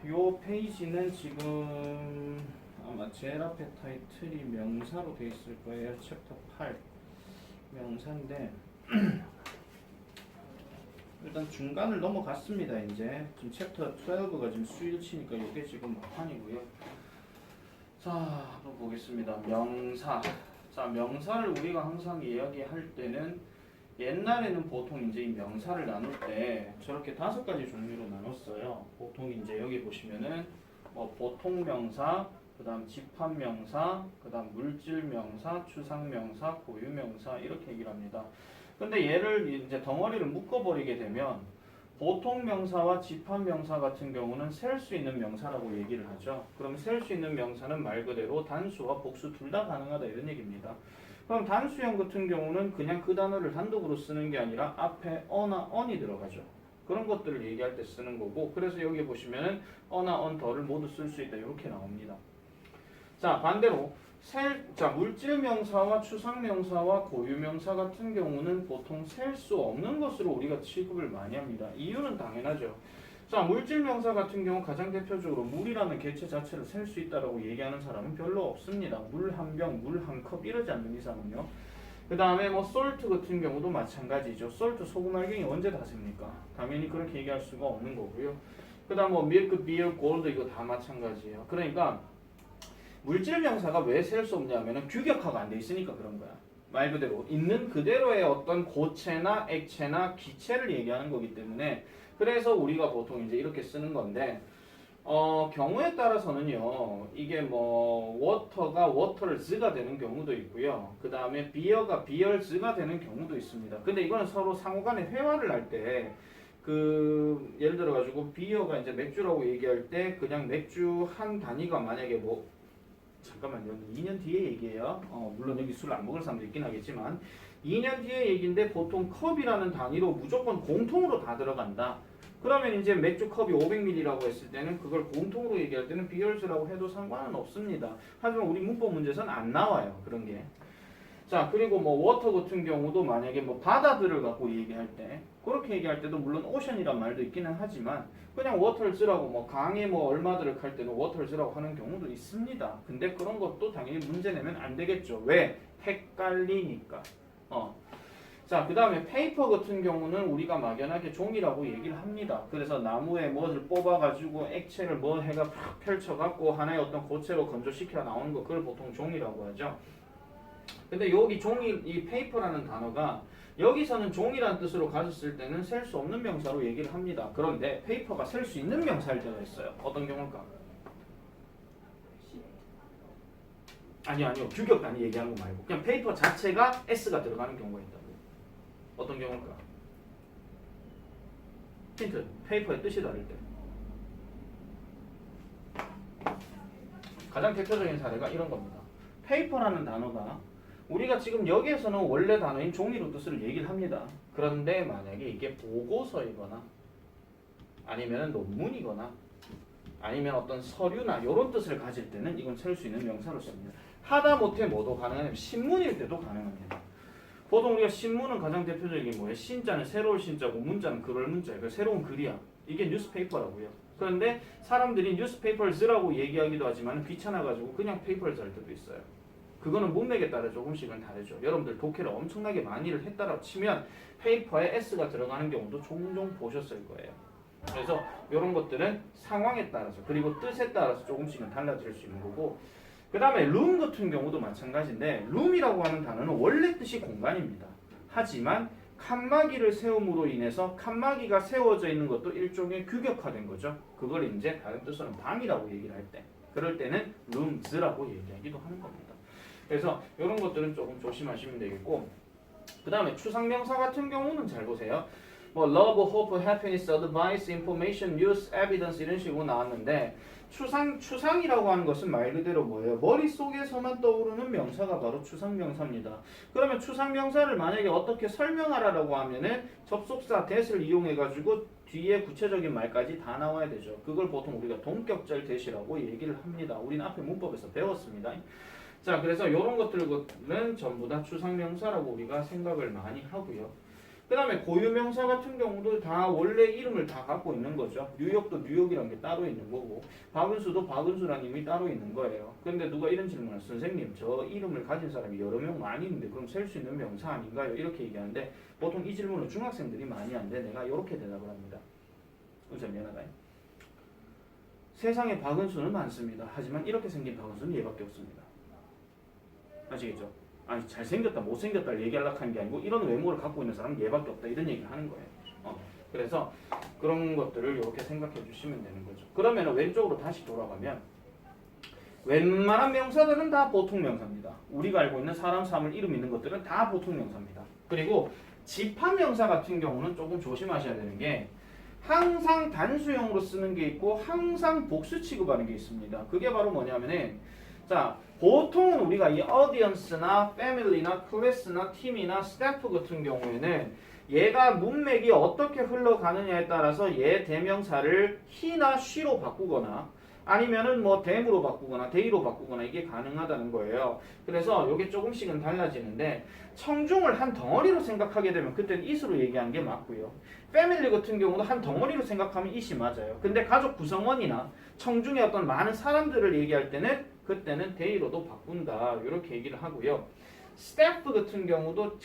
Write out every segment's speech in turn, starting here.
요 페이지는 지금 아마 제일 앞에 타이틀이 명사로 돼 있을 거예요. 챕터 8 명사인데 일단 중간을 넘어갔습니다. 이제 지금 챕터 12가 지금 수일치니까 이게 지금 막판이고요. 자, 한번 보겠습니다. 명사. 자, 명사를 우리가 항상 이야기할 때는 옛날에는 보통 이제 이 명사를 나눌 때 저렇게 5가지 종류로 나눴어요. 보통 이제 여기 보시면은 뭐 보통 명사, 그다음 집합 명사, 그다음 물질 명사, 추상 명사, 고유 명사 이렇게 얘기를 합니다. 근데 얘를 이제 덩어리를 묶어버리게 되면 보통 명사와 집합 명사 같은 경우는 셀 수 있는 명사라고 얘기를 하죠. 그럼 셀 수 있는 명사는 말 그대로 단수와 복수 둘 다 가능하다 이런 얘기입니다. 그럼 단수형 같은 경우는 그냥 그 단어를 단독으로 쓰는 게 아니라 앞에 어나 언이 들어가죠. 그런 것들을 얘기할 때 쓰는 거고, 그래서 여기 보시면은 어나 언 더를 모두 쓸 수 있다 이렇게 나옵니다. 자, 반대로 물질 명사와 추상 명사와 고유 명사 같은 경우는 보통 셀 수 없는 것으로 우리가 취급을 많이 합니다. 이유는 당연하죠. 자, 물질 명사 같은 경우 가장 대표적으로 물이라는 객체 자체를 셀 수 있다라고 얘기하는 사람은 별로 없습니다. 물 한 병, 물 한 컵 이러지 않는 이상은요. 그 다음에 뭐 솔트 같은 경우도 마찬가지죠. 솔트 소금 알갱이 언제 다 셉니까? 당연히 그렇게 얘기할 수가 없는 거고요. 그 다음 뭐 밀크, 비어, 골드 이거 다 마찬가지예요. 그러니까 물질 명사가 왜 셀 수 없냐면은 규격화가 안 돼 있으니까 그런 거야. 말 그대로 있는 그대로의 어떤 고체나 액체나 기체를 얘기하는 거기 때문에 그래서 우리가 보통 이제 이렇게 쓰는 건데 경우에 따라서는요 이게 뭐 워터가 워터즈가 되는 경우도 있고요. 그 다음에 비어가 비얼즈가 되는 경우도 있습니다. 근데 이거는 서로 상호간에 회화를 할 때 그 예를 들어 가지고 비어가 이제 맥주라고 얘기할 때 그냥 맥주 한 단위가 만약에 뭐 잠깐만요. 2년 뒤에 얘기해요. 물론 여기 술 안 먹을 사람도 있긴 하겠지만 2년 뒤에 얘기인데 보통 컵이라는 단위로 무조건 공통으로 다 들어간다. 그러면 이제 맥주 컵이 500ml라고 했을 때는 그걸 공통으로 얘기할 때는 비얼즈라고 해도 상관은 없습니다. 하지만 우리 문법 문제에서는 안 나와요. 그런 게. 자, 그리고 뭐 워터 같은 경우도 만약에 뭐 바다들을 갖고 얘기할 때 그렇게 얘기할 때도 물론 오션이란 말도 있기는 하지만 그냥 워터즈라고 뭐 강에 뭐 얼마들을 할 때는 워터즈라고 하는 경우도 있습니다. 근데 그런 것도 당연히 문제 내면 안 되겠죠. 왜? 헷갈리니까. 자, 그 다음에 페이퍼 같은 경우는 우리가 막연하게 종이라고 얘기를 합니다. 그래서 나무에 뭐를 뽑아가지고 액체를 뭐 해가 팍 펼쳐갖고 하나의 어떤 고체로 건조시켜 나오는 거 그걸 보통 종이라고 하죠. 근데 여기 종이, 이 페이퍼라는 단어가 여기서는 종이라는 뜻으로 가졌을 때는 셀 수 없는 명사로 얘기를 합니다. 그런데 페이퍼가 셀 수 있는 명사일 때가 있어요. 어떤 경우일까? 아니요. 규격 단위 얘기하는 거 말고 그냥 페이퍼 자체가 S가 들어가는 경우가 있다고. 어떤 경우일까? 힌트. 페이퍼의 뜻이 다를 때. 가장 대표적인 사례가 이런 겁니다. 페이퍼라는 단어가 우리가 지금 여기에서는 원래 단어인 종이로 뜻을 얘기를 합니다. 그런데 만약에 이게 보고서이거나 아니면 논문이거나 아니면 어떤 서류나 이런 뜻을 가질 때는 이건 셀 수 있는 명사로 씁니다. 하다못해 뭐도 가능하냐면 신문일 때도 가능합니다. 보통 우리가 신문은 가장 대표적인 게 뭐예요? 신자는 새로운 신자고 문자는 그럴 문자예요. 그러니까 새로운 글이야. 이게 뉴스페이퍼라고요. 그런데 사람들이 뉴스페이퍼즈라고 얘기하기도 하지만 귀찮아가지고 그냥 페이퍼즈 할 때도 있어요. 그거는 문맥에 따라 조금씩은 다르죠. 여러분들 독해를 엄청나게 많이를 했다라고 치면 페이퍼에 S가 들어가는 경우도 종종 보셨을 거예요. 그래서 이런 것들은 상황에 따라서 그리고 뜻에 따라서 조금씩은 달라질 수 있는 거고 그 다음에 룸 같은 경우도 마찬가지인데 룸이라고 하는 단어는 원래 뜻이 공간입니다. 하지만 칸막이를 세움으로 인해서 칸막이가 세워져 있는 것도 일종의 규격화된 거죠. 그걸 이제 다른 뜻으로는 방이라고 얘기를 할 때 그럴 때는 룸즈라고 얘기하기도 하는 겁니다. 그래서 이런 것들은 조금 조심하시면 되겠고 그 다음에 추상명사 같은 경우는 잘 보세요. 뭐 love, hope, happiness, advice, information, news, evidence 이런 식으로 나왔는데 추상이라고 하는 것은 말 그대로 뭐예요? 머릿속에서만 떠오르는 명사가 바로 추상명사입니다. 그러면 추상명사를 만약에 어떻게 설명하라고 하면은 접속사 that을 이용해 가지고 뒤에 구체적인 말까지 다 나와야 되죠. 그걸 보통 우리가 동격절 that이라고 얘기를 합니다. 우리는 앞에 문법에서 배웠습니다. 자, 그래서 이런 것들은 전부 다 추상명사라고 우리가 생각을 많이 하고요. 그 다음에 고유명사 같은 경우도 다 원래 이름을 다 갖고 있는 거죠. 뉴욕도 뉴욕이라는 게 따로 있는 거고 박은수도 박은수라는 이름이 따로 있는 거예요. 근데 누가 이런 질문을 선생님 저 이름을 가진 사람이 여러 명 많이 있는데 그럼 셀 수 있는 명사 아닌가요? 이렇게 얘기하는데 보통 이 질문을 중학생들이 많이 하는데 내가 이렇게 대답을 합니다. 은사 미안하다. 세상에 박은수는 많습니다. 하지만 이렇게 생긴 박은수는 얘밖에 없습니다. 아시겠죠? 아니 잘생겼다 못생겼다를 얘기하려고 하는 게 아니고 이런 외모를 갖고 있는 사람은 얘밖에 없다 이런 얘기를 하는 거예요. 그래서 그런 것들을 이렇게 생각해 주시면 되는 거죠. 그러면 왼쪽으로 다시 돌아가면 웬만한 명사들은 다 보통 명사입니다. 우리가 알고 있는 사람, 사물, 이름 있는 것들은 다 보통 명사입니다. 그리고 집합 명사 같은 경우는 조금 조심하셔야 되는 게 항상 단수형으로 쓰는 게 있고 항상 복수 취급하는 게 있습니다. 그게 바로 뭐냐면은 자 보통은 우리가 이 audience나 family나 class나 team이나 staff 같은 경우에는 얘가 문맥이 어떻게 흘러가느냐에 따라서 얘 대명사를 he나 she로 바꾸거나 아니면은 뭐 them으로 바꾸거나 they로 바꾸거나 이게 가능하다는 거예요. 그래서 이게 조금씩은 달라지는데 청중을 한 덩어리로 생각하게 되면 그때는 it으로 얘기하는 게 맞고요. 패밀리 같은 경우도 한 덩어리로 생각하면 it이 맞아요. 근데 가족 구성원이나 청중의 어떤 많은 사람들을 얘기할 때는 그때는 they로도 바꾼다 이렇게 얘기를 하고요. 스태프 같은 경우도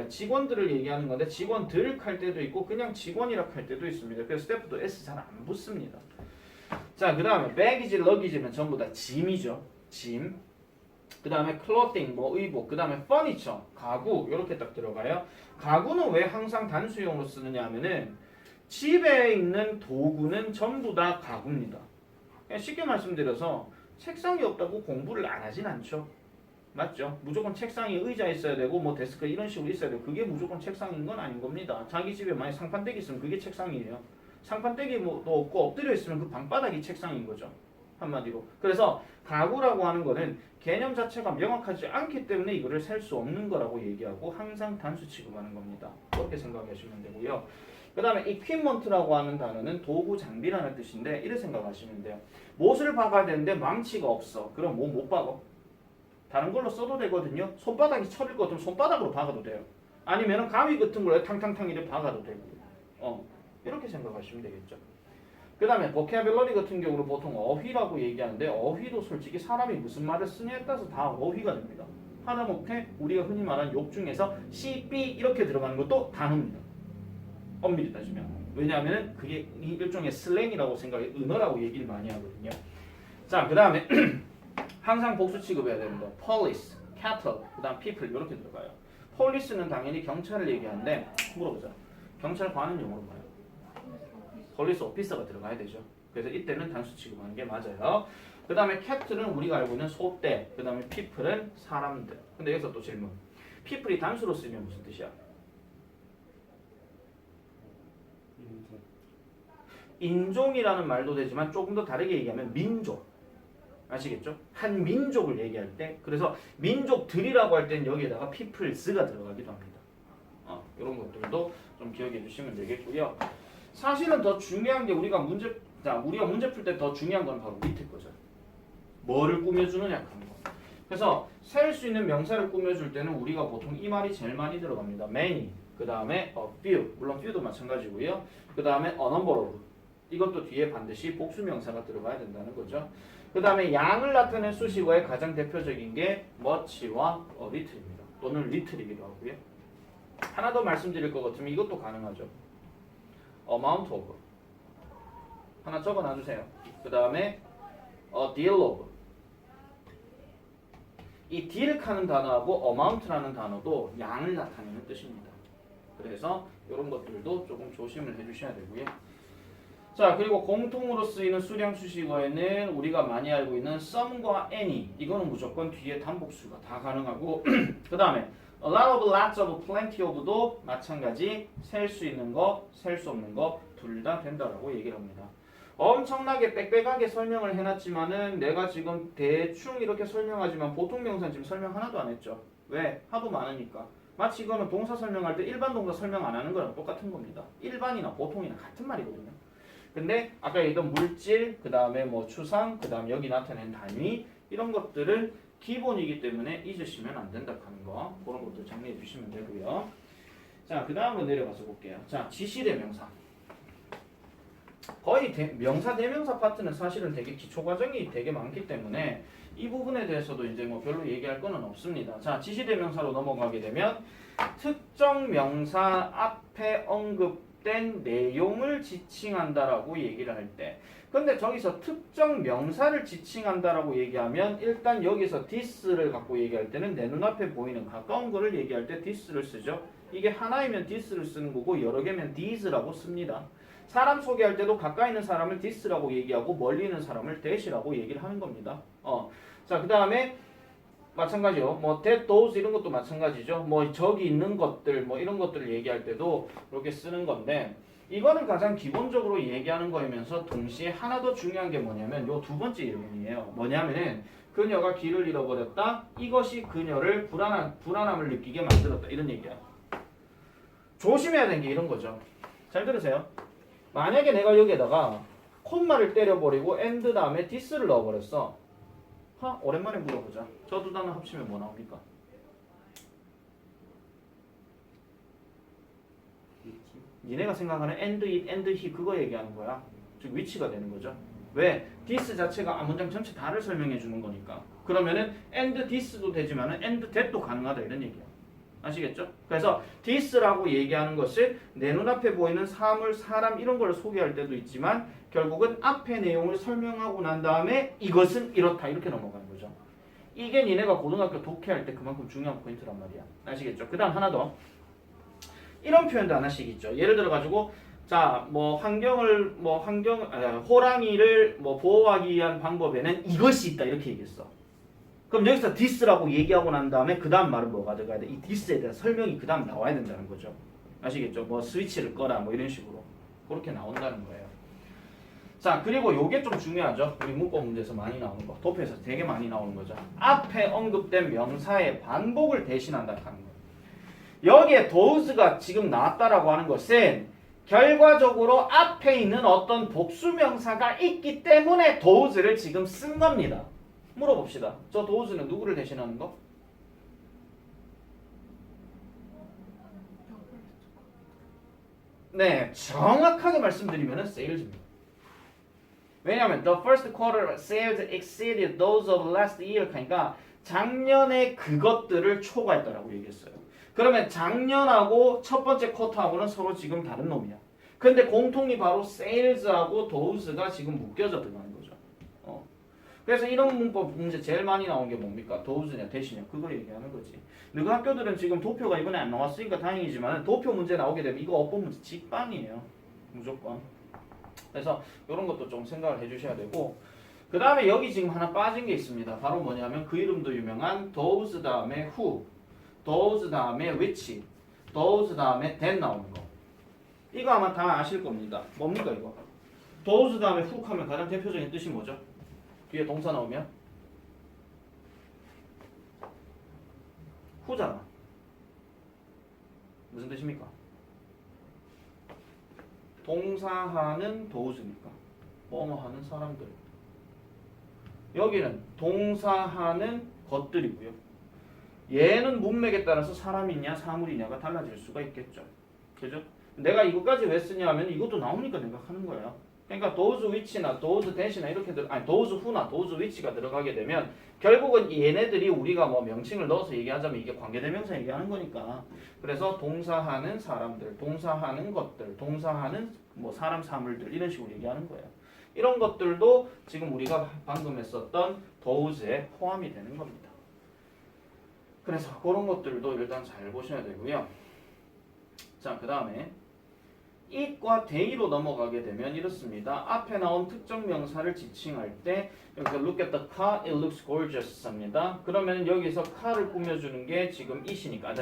직원들을 얘기하는 건데 직원들 할 때도 있고 그냥 직원이라 할 때도 있습니다. 그래서 스태프도 s 잘 안 붙습니다. 자, 그 다음에 baggage, luggage는 전부 다 짐이죠. 짐. 그 다음에 clothing, 의복. 그 다음에 furniture, 가구 이렇게 딱 들어가요. 가구는 왜 항상 단수형으로 쓰느냐 하면은 집에 있는 도구는 전부 다 가구입니다. 쉽게 말씀드려서 책상이 없다고 공부를 안 하진 않죠. 맞죠? 무조건 책상에 의자 있어야 되고 데스크 이런 식으로 있어야 되고 그게 무조건 책상인 건 아닌 겁니다. 자기 집에 만약 상판대기 있으면 그게 책상이에요. 상판대기도 없고 엎드려 있으면 그 방바닥이 책상인 거죠. 한마디로. 그래서 가구라고 하는 거는 개념 자체가 명확하지 않기 때문에 이거를 셀 수 없는 거라고 얘기하고 항상 단수 취급하는 겁니다. 그렇게 생각하시면 되고요. 그 다음에 equipment라고 하는 단어는 도구, 장비라는 뜻인데 이렇게 생각하시면 돼요. 못을 박아야 되는데 망치가 없어. 그럼 못 박아? 다른 걸로 써도 되거든요. 손바닥이 철일 것 같으면 손바닥으로 박아도 돼요. 아니면 가위 같은 걸로 탕탕탕 이렇게 박아도 되고 이렇게 생각하시면 되겠죠. 그 다음에 vocabulary 같은 경우는 보통 어휘라고 얘기하는데 어휘도 솔직히 사람이 무슨 말을 쓰냐에 따라서 다 어휘가 됩니다. 하다못해 우리가 흔히 말하는 욕 중에서 C, B 이렇게 들어가는 것도 단어입니다. 엄밀히 따지면. 왜냐하면 그게 일종의 슬랭이라고 생각해 은어라고 얘기를 많이 하거든요. 자, 그 다음에 항상 복수 취급해야 됩니다. police, cattle, 그 다음 people 이렇게 들어가요. police는 당연히 경찰을 얘기하는데 물어보자. 경찰관은 영어로 뭐예요? police officer가 들어가야 되죠. 그래서 이때는 단수 취급하는 게 맞아요. 그 다음에 cattle은 우리가 알고 있는 소떼, 그 다음에 people은 사람들. 근데 여기서 또 질문. people이 단수로 쓰면 무슨 뜻이야? 인종이라는 말도 되지만 조금 더 다르게 얘기하면 민족. 아시겠죠? 한 민족을 얘기할 때 그래서 민족들이라고 할 때는 여기에다가 peoples가 들어가기도 합니다. 이런 것들도 좀 기억해 주시면 되겠고요. 사실은 더 중요한 게 우리가 문제 풀 때 더 중요한 건 바로 밑에 거죠. 뭐를 꾸며주느냐 하는 거. 그래서 셀 수 있는 명사를 꾸며줄 때는 우리가 보통 이 말이 제일 많이 들어갑니다. many, 그 다음에 a few, 물론 few도 마찬가지고요. 그 다음에 a number of. 이것도 뒤에 반드시 복수 명사가 들어가야 된다는 거죠. 그 다음에 양을 나타낸 수식어의 가장 대표적인 게 much와 little입니다. 또는 little이기도 하고요. 하나 더 말씀드릴 것 같으면 이것도 가능하죠. amount of. 하나 적어 놔주세요. 그 다음에 a deal of. 이 deal 하는 단어하고 amount라는 단어도 양을 나타내는 뜻입니다. 그래서 이런 것들도 조금 조심을 해주셔야 되고요. 자, 그리고 공통으로 쓰이는 수량 수식어에는 우리가 많이 알고 있는 some과 any 이거는 무조건 뒤에 단복수가 다 가능하고 그 다음에 a lot of, lots of, plenty of도 마찬가지 셀 수 있는 거, 셀 수 없는 거 둘 다 된다라고 얘기를 합니다. 엄청나게 빽빽하게 설명을 해놨지만은 내가 지금 대충 이렇게 설명하지만 보통 명사는 지금 설명 하나도 안 했죠. 왜? 하도 많으니까. 마치 이거는 동사 설명할 때 일반 동사 설명 안 하는 거랑 똑같은 겁니다. 일반이나 보통이나 같은 말이거든요. 근데 아까 얘기했던 물질, 그 다음에 추상, 그 다음에 여기 나타낸 단위 이런 것들은 기본이기 때문에 잊으시면 안 된다 하는 거 그런 것도 정리해 주시면 되고요. 자, 그 다음으로 내려가서 볼게요. 자, 지시대명사. 거의 명사 대명사 파트는 사실은 되게 기초 과정이 되게 많기 때문에 이 부분에 대해서도 이제 뭐 별로 얘기할 거는 없습니다. 자, 지시대명사로 넘어가게 되면 특정 명사 앞에 언급된 내용을 지칭한다라고 얘기를 할 때, 근데 저기서 특정 명사를 지칭한다라고 얘기하면 일단 여기서 this를 갖고 얘기할 때는 내 눈앞에 보이는 가까운 거를 얘기할 때 this를 쓰죠. 이게 하나이면 this를 쓰는 거고 여러 개면 these라고 씁니다. 사람 소개할 때도 가까이 있는 사람을 this라고 얘기하고 멀리 있는 사람을 that이라고 얘기를 하는 겁니다. 자, 그 다음에 마찬가지요. 뭐 that, those 이런 것도 마찬가지죠. 뭐 저기 있는 것들 뭐 이런 것들을 얘기할 때도 이렇게 쓰는 건데, 이거는 가장 기본적으로 얘기하는 거이면서 동시에 하나 더 중요한 게 뭐냐면 요 두 번째 이론이에요. 뭐냐면은 그녀가 길을 잃어버렸다. 이것이 그녀를 불안함을 느끼게 만들었다. 이런 얘기야. 조심해야 되는 게 이런 거죠. 잘 들으세요. 만약에 내가 여기에다가 콤마를 때려버리고 and 다음에 this를 넣어버렸어. 오랜만에 물어보자. 저 두 단어 합치면 뭐 나옵니까? 니네가 생각하는 and, it, and, he 그거 얘기하는 거야. 즉 위치가 되는 거죠. 왜? this 자체가 문장 전체 다를 설명해 주는 거니까. 그러면은 and this도 되지만은 and that도 가능하다 이런 얘기야. 아시겠죠? 그래서 this라고 얘기하는 것은 내 눈앞에 보이는 사물, 사람 이런 걸 소개할 때도 있지만 결국은 앞의 내용을 설명하고 난 다음에 이것은 이렇다 이렇게 넘어가는 거죠. 이게 니네가 고등학교 독해할 때 그만큼 중요한 포인트란 말이야. 아시겠죠? 그 다음 하나 더. 이런 표현도 하나씩 있죠. 예를 들어 가지고 자, 뭐 호랑이를 뭐 보호하기 위한 방법에는 이것이 있다 이렇게 얘기했어. 그럼 여기서 this라고 얘기하고 난 다음에 그 다음 말은 뭐가 들어가야 돼? 이 this에 대한 설명이 그 다음 나와야 된다는 거죠. 아시겠죠? 뭐 스위치를 꺼라 뭐 이런 식으로 그렇게 나온다는 거예요. 자, 그리고 요게 좀 중요하죠. 우리 문법 문제에서 많이 나오는 거, 도표에서 되게 많이 나오는 거죠. 앞에 언급된 명사의 반복을 대신한다 하는 거예요. 여기에 does가 지금 나왔다라고 하는 것은 결과적으로 앞에 있는 어떤 복수 명사가 있기 때문에 does를 지금 쓴 겁니다. 물어봅시다. 저 does는 누구를 대신하는 거? 네, 정확하게 말씀드리면 sales입니다. 왜냐하면 the first quarter sales exceeded those of last year 하니까 작년에 그것들을 초과했다라고 얘기했어요. 그러면 작년하고 첫 번째 쿼터하고는 서로 지금 다른 놈이야. 근데 공통이 바로 sales하고 does가 지금 묶여져 들어가는 거죠. 그래서 이런 문법 문제 제일 많이 나온 게 뭡니까? does냐 대시냐 그거 얘기하는 거지. 너희 학교들은 지금 도표가 이번에 안 나왔으니까 다행이지만 도표 문제 나오게 되면 이거 어법 문제 직방이에요. 무조건. 그래서 이런 것도 좀 생각을 해주셔야 되고, 그 다음에 여기 지금 하나 빠진 게 있습니다. 바로 뭐냐면 그 이름도 유명한 those 다음에 who, those 다음에 which, those 다음에 that 나오는 거. 이거 아마 다 아실 겁니다. 뭡니까 이거? those 다음에 who 하면 가장 대표적인 뜻이 뭐죠? 뒤에 동사 나오면 who잖아. 무슨 뜻입니까? 동사하는 does니까 뭐뭐하는 사람들. 여기는 동사하는 것들이고요. 얘는 문맥에 따라서 사람이냐 사물이냐가 달라질 수가 있겠죠. 그죠? 내가 이거까지 왜 쓰냐면 이것도 나오니까 내가 하는 거야. 그러니까 those which나 those that이나 이렇게 those who나 those which가 들어가게 되면 결국은 얘네들이 우리가 뭐 명칭을 넣어서 얘기하자면 이게 관계대명사 얘기하는 거니까. 그래서 동사하는 사람들, 동사하는 것들, 동사하는 뭐 사람 사물들 이런 식으로 얘기하는 거예요. 이런 것들도 지금 우리가 방금 했었던 does에 포함이 되는 겁니다. 그래서 그런 것들도 일단 잘 보셔야 되고요. 자, 그 다음에 it과 they로 넘어가게 되면 이렇습니다. 앞에 나온 특정 명사를 지칭할 때 여기서 look at the car, it looks gorgeous 합니다. 그러면 여기서 car를 꾸며주는 게 지금 it이니까,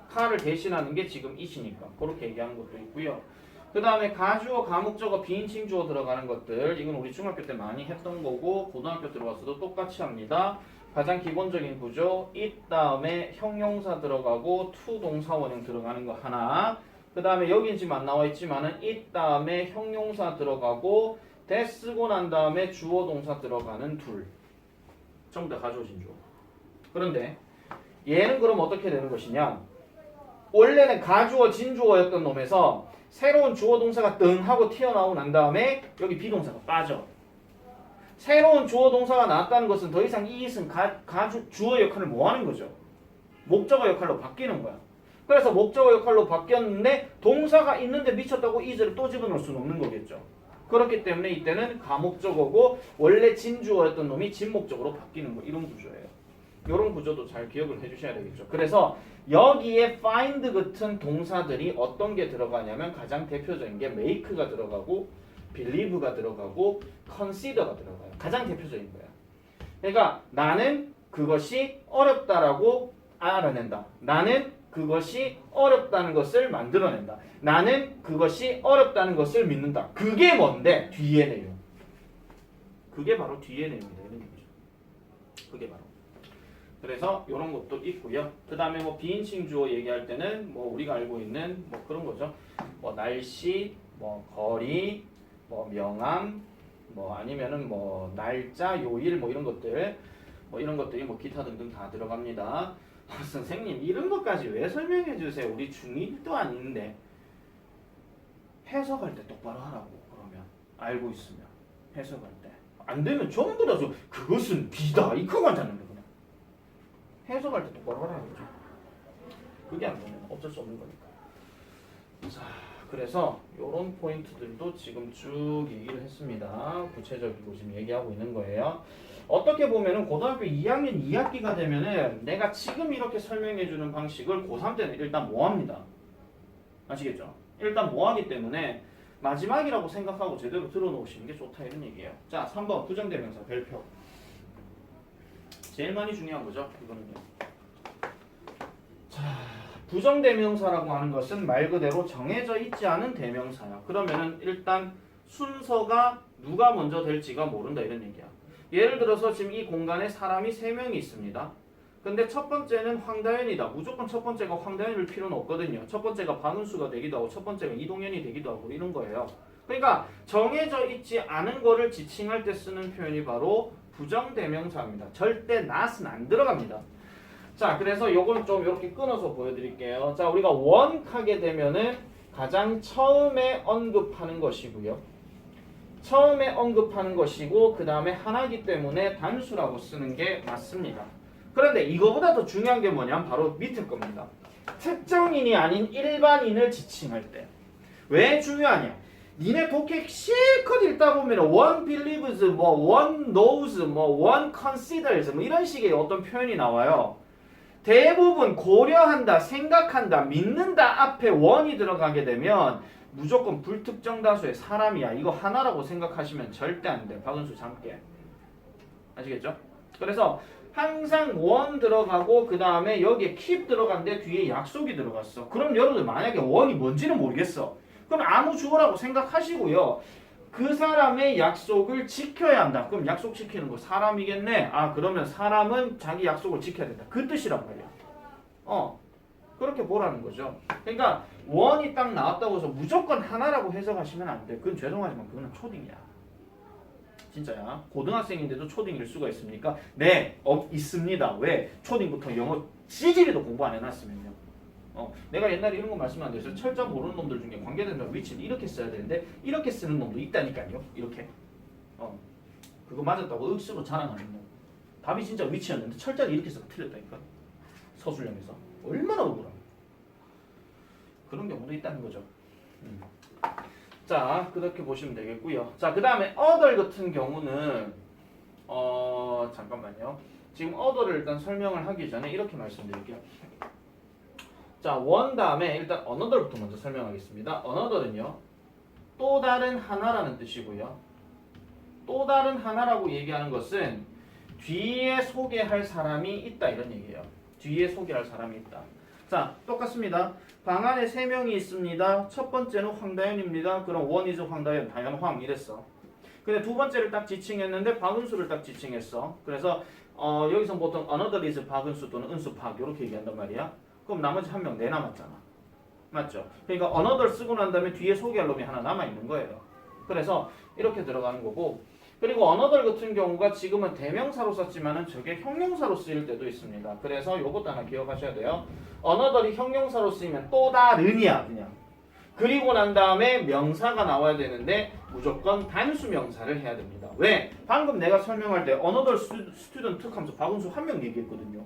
car를 대신하는 게 지금 it이니까 그렇게 얘기하는 것도 있고요. 그 다음에 가주어, 가목적어, 비인칭 주어 들어가는 것들, 이건 우리 중학교 때 많이 했던 거고 고등학교 들어와서도 똑같이 합니다. 가장 기본적인 구조, it 다음에 형용사 들어가고 to 동사 원형 들어가는 거 하나. 그 다음에 여긴 지금 안 나와 있지만은 it 다음에 형용사 들어가고 that 쓰고 난 다음에 주어 동사 들어가는 둘. 전부 다 가져오신 주어. 그런데 얘는 그럼 어떻게 되는 것이냐? 원래는 가주어 진주어였던 놈에서 새로운 주어 동사가 뜬 하고 튀어나오고 난 다음에 여기 비동사가 빠져. 새로운 주어 동사가 나왔다는 것은 더 이상 이 it은 주어 역할을 뭐 하는 거죠? 목적어 역할로 바뀌는 거야. 그래서 목적어 역할로 바뀌었는데 동사가 있는데 미쳤다고 is를 또 집어넣을 수는 없는 거겠죠. 그렇기 때문에 이때는 가목적어고 원래 진주어였던 놈이 진목적으로 바뀌는 거. 이런 구조예요. 이런 구조도 잘 기억을 해주셔야 되겠죠. 그래서 여기에 find 같은 동사들이 어떤 게 들어가냐면 가장 대표적인 게 make가 들어가고 believe가 들어가고 consider가 들어가요. 가장 대표적인 거야. 그러니까 나는 그것이 어렵다라고 알아낸다. 나는 그것이 어렵다는 것을 만들어낸다. 나는 그것이 어렵다는 것을 믿는다. 그게 뭔데? 뒤에 내용. 그게 바로 뒤에 내용이다. 이런 얘기죠. 그게 바로. 그래서 이런 것도 있고요. 그 다음에 뭐 비인칭 주어 얘기할 때는 뭐 우리가 알고 있는 뭐 그런 거죠. 뭐 날씨, 뭐 거리, 뭐 명함, 뭐 아니면은 뭐 날짜, 요일 뭐 이런 것들, 뭐 이런 것들이 뭐 기타 등등 다 들어갑니다. 선생님 이런 것까지 왜 설명해 주세요? 우리 중1도 아닌데. 해석할 때 똑바로 하라고. 그러면 알고 있으면 해석할 때 안 되면 전부 다 그것은 비다 이거만 잡는 거. 그냥 해석할 때 똑바로 하라는 거죠. 그게 안 되면 어쩔 수 없는 거니까. 자, 그래서 이런 포인트들도 지금 쭉 얘기를 했습니다. 구체적이고 지금 얘기하고 있는 거예요. 어떻게 보면은 고등학교 2학년 2학기가 되면은 내가 지금 이렇게 설명해 주는 방식을 고3 때는 일단 뭐 합니다. 아시겠죠? 일단 뭐 하기 때문에 마지막이라고 생각하고 제대로 들어놓으시는 게 좋다 이런 얘기예요. 자, 3번 부정대명사 별표. 제일 많이 중요한 거죠. 이거는요. 자, 부정대명사라고 하는 것은 말 그대로 정해져 있지 않은 대명사야. 그러면은 일단 순서가 누가 먼저 될지가 모른다 이런 얘기야. 예를 들어서 지금 이 공간에 사람이 3명이 있습니다. 근데 첫 번째는 황다현이다. 무조건 첫 번째가 황다현일 필요는 없거든요. 첫 번째가 박은수가 되기도 하고 첫 번째가 이동현이 되기도 하고 이런 거예요. 그러니까 정해져 있지 않은 거를 지칭할 때 쓰는 표현이 바로 부정대명사입니다. 절대 not은 안 들어갑니다. 자, 그래서 요건 좀 이렇게 끊어서 보여드릴게요. 자, 우리가 one 하게 되면은 가장 처음에 언급하는 것이고요. 처음에 언급하는 것이고 그 다음에 하나이기 때문에 단수라고 쓰는 게 맞습니다. 그런데 이거보다 더 중요한 게 뭐냐면 바로 밑에 겁니다. 특정인이 아닌 일반인을 지칭할 때. 왜 중요하냐? 니네 독해 실컷 읽다 보면 one believes, 뭐 one knows, 뭐 one considers 뭐 이런 식의 어떤 표현이 나와요. 대부분 고려한다, 생각한다, 믿는다 앞에 one이 들어가게 되면 무조건 불특정 다수의 사람이야. 이거 하나라고 생각하시면 절대 안 돼. 박은수 잠깨. 아시겠죠? 그래서 항상 one 들어가고 그 다음에 여기에 keep 들어간데 뒤에 약속이 들어갔어. 그럼 여러분들 만약에 one이 뭔지는 모르겠어. 그럼 아무 주어라고 생각하시고요. 그 사람의 약속을 지켜야 한다. 그럼 약속 지키는 거 사람이겠네. 아, 그러면 사람은 자기 약속을 지켜야 된다. 그 뜻이란 말이야. 그렇게 보라는 거죠. 그러니까 원이 딱 나왔다고 해서 무조건 하나라고 해석하시면 안 돼. 그건 죄송하지만 그거는 초딩이야. 진짜야. 고등학생인데도 초딩일 수가 있습니까? 네, 있습니다. 왜? 초딩부터 영어 찌질이도 공부 안 해놨으면요. 내가 옛날에 이런 거 말씀 안 드렸어요. 철자 모르는 놈들 중에 관계대명사 위치를 이렇게 써야 되는데 이렇게 쓰는 놈도 있다니까요. 이렇게. 그거 맞았다고 억수로 자랑하는 놈. 답이 진짜 위치였는데 철자를 이렇게 써서 틀렸다니까. 서술형에서. 얼마나 억울함. 그런 경우도 있다는 거죠. 자, 그렇게 보시면 되겠고요. 자, 그 다음에 other 같은 경우는 잠깐만요. 지금 other를 일단 설명을 하기 전에 이렇게 말씀드릴게요. 자, one 다음에 일단 another부터 먼저 설명하겠습니다. another는요. 또 다른 하나라는 뜻이고요. 또 다른 하나라고 얘기하는 것은 뒤에 소개할 사람이 있다 이런 얘기예요. 뒤에 소개할 사람이 있다. 자, 똑같습니다. 방 안에 3명이 있습니다. 첫 번째는 황다현입니다. 그럼 one is 황다현, 다현 황 이랬어. 근데 두 번째를 딱 지칭했는데 박은수를 딱 지칭했어. 그래서 여기서 보통 another is 박은수 또는 은수 박 이렇게 얘기한단 말이야. 그럼 나머지 한 명 내 남았잖아. 맞죠? 그러니까 another 쓰고 난 다음에 뒤에 소개할 놈이 하나 남아 있는 거예요. 그래서 이렇게 들어가는 거고. 그 그리고 another 같은 경우가 지금은 대명사로 썼지만은 저게 형용사로 쓰일 때도 있습니다. 그래서 요것도 하나 기억하셔야 돼요. another이 형용사로 쓰이면 또 다른이야 그냥. 그리고 난 다음에 명사가 나와야 되는데 무조건 단수 명사를 해야 됩니다. 왜? 방금 내가 설명할 때 another student 하면서 박은수 한 명 얘기했거든요.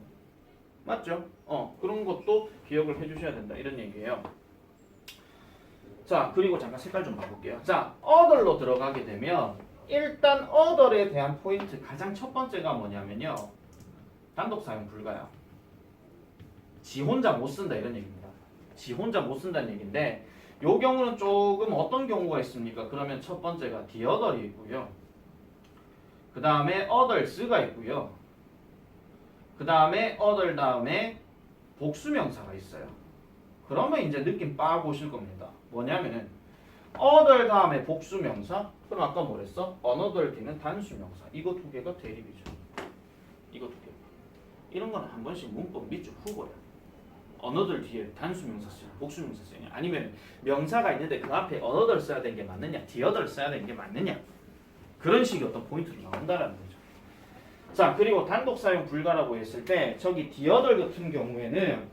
맞죠? 그런 것도 기억을 해주셔야 된다 이런 얘기예요. 자, 그리고 잠깐 색깔 좀 바꿀게요. 자, other로 들어가게 되면 일단 other에 대한 포인트 가장 첫 번째가 뭐냐면요. 단독 사용 불가야. 지 혼자 못 쓴다 이런 얘기입니다. 지 혼자 못 쓴다는 얘기인데 요 경우는 조금 어떤 경우가 있습니까? 그러면 첫 번째가 the other이 있고요. 그 다음에 others가 있고요. 그 다음에 other 다음에 복수명사가 있어요. 그러면 이제 느낌 빡 오실 겁니다. 뭐냐면은 other 다음에 복수명사. 그럼 아까 뭐랬어? another 뒤는 단수명사. 이거 두 개가 대립이죠. 이거 두 개. 이런 거는 한 번씩 문법 밑줄 후보야. another 뒤에 단수명사 쓰냐, 복수명사 쓰냐, 아니면 명사가 있는데 그 앞에 another 써야 되는 게 맞느냐, the other 써야 되는 게 맞느냐. 그런 식의 어떤 포인트로 나온다라는 거죠. 자, 그리고 단독 사용 불가라고 했을 때 저기 the other 같은 경우에는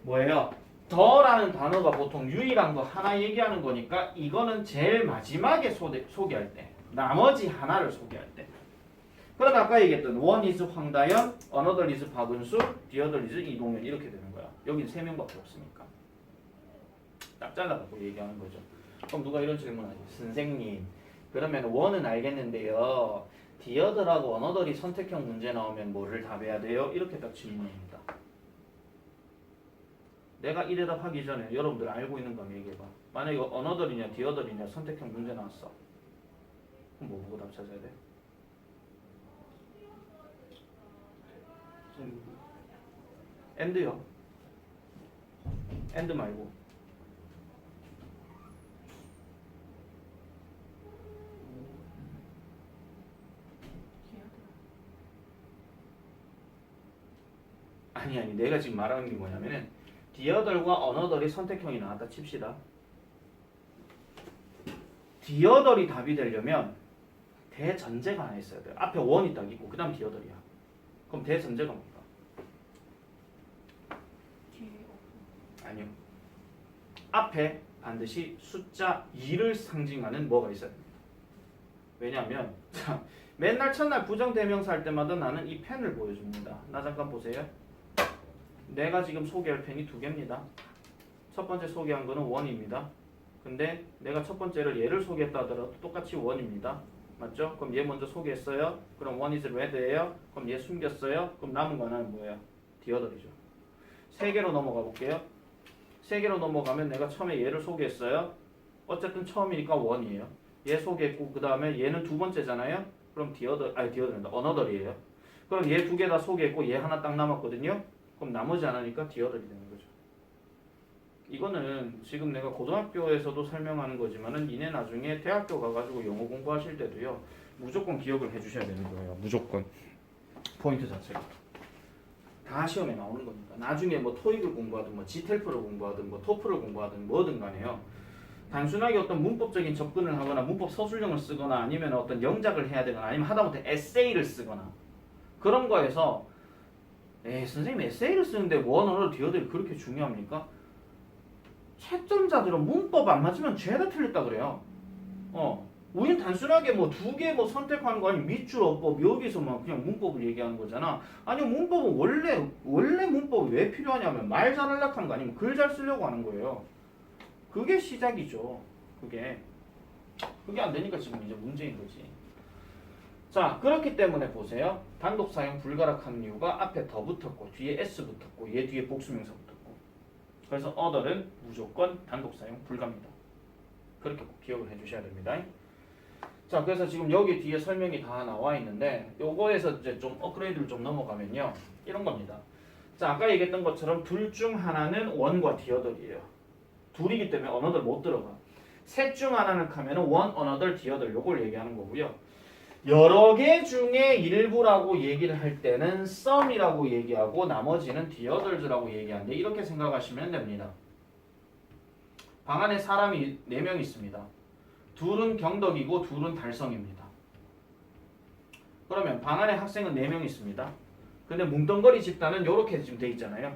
뭐예요? 더라는 단어가 보통 유일한 거 하나 얘기하는 거니까 이거는 제일 마지막에 소개할 때, 나머지 하나를 소개할 때. 그럼 아까 얘기했던 one is 황다연, another is 박은수, the other is 이동현 이렇게 되는 거야. 여기는 세 명밖에 없으니까. 딱 잘라갖고 얘기하는 거죠. 그럼 누가 이런 질문하지? 선생님, 그러면 one은 알겠는데요. the other하고 another이 선택형 문제 나오면 뭐를 답해야 돼요? 이렇게 딱 질문합니다. 내가 이 대답하기 전에 여러분들 알고 있는 거 한번 얘기해봐. 만약에 another이냐 the other이냐 선택형 문제 나왔어. 그럼 뭐 보고 답 찾아야 돼? and요. and 말고. 아니 내가 지금 말하는 게 뭐냐면은 the other과 another이 선택형이 나왔다 칩시다. the other이 답이 되려면 대전제가 하나 있어야 돼요. 앞에 one이 딱 있고 그 다음 the other이야. 그럼 대전제가 뭡니까? 아니요. 앞에 반드시 숫자 2를 상징하는 뭐가 있어야 됩니다. 왜냐하면 자, 맨날 첫날 부정대명사 할 때마다 나는 이 펜을 보여줍니다. 나 잠깐 보세요. 내가 지금 소개할 펜이 두 개입니다. 첫 번째 소개한 거는 원입니다. 근데 내가 첫 번째를 얘를 소개했다 하더라도 똑같이 원입니다. 맞죠? 그럼 얘 먼저 소개했어요. 그럼 one is red예요. 그럼 얘 숨겼어요. 그럼 남은 거 하나는 뭐예요? the other이죠. 세 개로 넘어가 볼게요. 세 개로 넘어가면 내가 처음에 얘를 소개했어요. 어쨌든 처음이니까 one이에요. 얘 소개했고 그 다음에 얘는 두 번째잖아요. 그럼 the other입니다. another이에요. 그럼 얘 두 개 다 소개했고 얘 하나 딱 남았거든요. 그럼 나머지 하나니까 the other이 되는 거죠. 이거는 지금 내가 고등학교에서도 설명하는 거지만은 니네 나중에 대학교 가가지고 영어 공부하실 때도요 무조건 기억을 해주셔야 되는 거예요. 무조건 포인트 자체가 다 시험에 나오는 겁니다. 나중에 뭐 토익을 공부하든 뭐 지텔프를 공부하든 뭐 토플을 공부하든 뭐든 간에요. 단순하게 어떤 문법적인 접근을 하거나 문법 서술형을 쓰거나 아니면 어떤 영작을 해야 되거나 아니면 하다못해 에세이를 쓰거나 그런 거에서 선생님 에세이를 쓰는데 원어를 디어들이 그렇게 중요합니까? 채점자들은 문법 안 맞으면 죄다 틀렸다 그래요. 우린 단순하게 뭐 두 개 뭐 선택하는 거 아니면 밑줄 어법 여기서만 그냥 문법을 얘기하는 거잖아. 아니 문법은 원래 문법이 왜 필요하냐면 말 잘하려고 하는 거 아니면 글 잘 쓰려고 하는 거예요. 그게 시작이죠. 그게 안 되니까 지금 이제 문제인 거지. 자, 그렇기 때문에 보세요. 단독 사용 불가락하는 이유가 앞에 더 붙었고 뒤에 s 붙었고 얘 뒤에 복수명사 붙었고. 그래서 other는 무조건 단독 사용 불가입니다. 그렇게 꼭 기억을 해주셔야 됩니다. 자, 그래서 지금 여기 뒤에 설명이 다 나와 있는데 요거에서 이제 좀 업그레이드를 좀 넘어가면요 이런 겁니다. 자, 아까 얘기했던 것처럼 둘 중 하나는 one과 the other이에요. 둘이기 때문에 another 못 들어가. 셋 중 하나는 하면은 one, another, the other 요걸 얘기하는 거고요. 여러 개 중에 일부라고 얘기를 할 때는 some이라고 얘기하고 나머지는 the others라고 얘기하는데 이렇게 생각하시면 됩니다. 방 안에 사람이 4명 있습니다. 둘은 경덕이고 둘은 달성입니다. 그러면 방 안에 학생은 4명 있습니다. 근데 뭉덩거리 집단은 이렇게 지금 돼 있잖아요.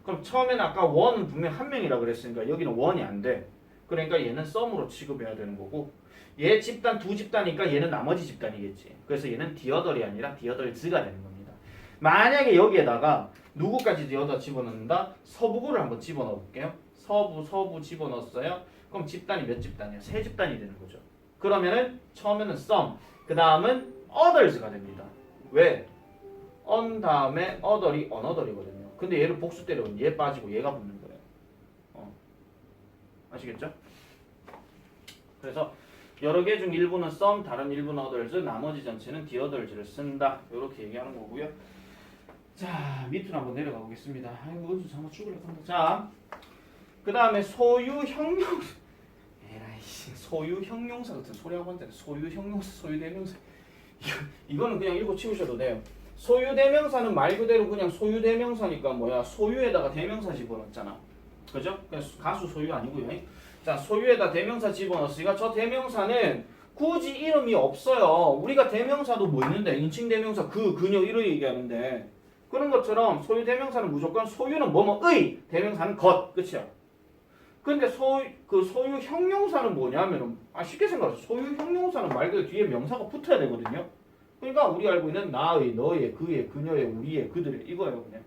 그럼 처음에는 아까 원은 분명 한 명이라 그랬으니까 여기는 원이 안 돼. 그러니까 얘는 썸으로 취급해야 되는 거고 얘 집단 두 집단이니까 얘는 나머지 집단이겠지. 그래서 얘는 디어덜이 아니라 디어덜즈가 되는 겁니다. 만약에 여기에다가 누구까지 디어덜 집어넣는다? 서부구를 한번 집어넣어 볼게요. 서부 집어넣었어요. 그럼 집단이 몇 집단이야? 세 집단이 되는 거죠. 그러면은 처음에는 some, 그 다음은 others가 됩니다. 왜? on 다음에 other이 another이거든요. 근데 얘를 복수 때려면 얘 빠지고 얘가 붙는 거예요. 아시겠죠? 그래서 여러 개 중 일부는 some, 다른 일부는 others, 나머지 전체는 the others를 쓴다. 이렇게 얘기하는 거고요. 자, 밑으로 한번 내려가 보겠습니다. 아이고, 어디서 잠깐 죽으려고 한다. 자, 그 다음에 소유 형용사. 에라이씨, 소유 형용사 같은 소리 하고 앉아. 소유 형용사, 소유 대명사. 이거는 그냥 읽고 치우셔도 돼요. 소유 대명사는 말 그대로 그냥 소유 대명사니까 뭐야? 소유에다가 대명사 집어넣었잖아. 그죠? 그래서 가수 소유 아니고요. 자, 소유에다 대명사 집어넣었으니까 저 대명사는 굳이 이름이 없어요. 우리가 대명사도 뭐 있는데 인칭 대명사 그, 그녀 이런 얘기하는데 그런 것처럼 소유 대명사는 무조건 소유는 뭐뭐의, 대명사는 것, 끝이야. 근데 소유 형용사는 뭐냐면은 쉽게 생각하세요. 소유 형용사는 말 그대로 뒤에 명사가 붙어야 되거든요. 그러니까 우리 알고 있는 나의, 너의, 그의, 그녀의, 우리의, 그들의 이거예요 그냥.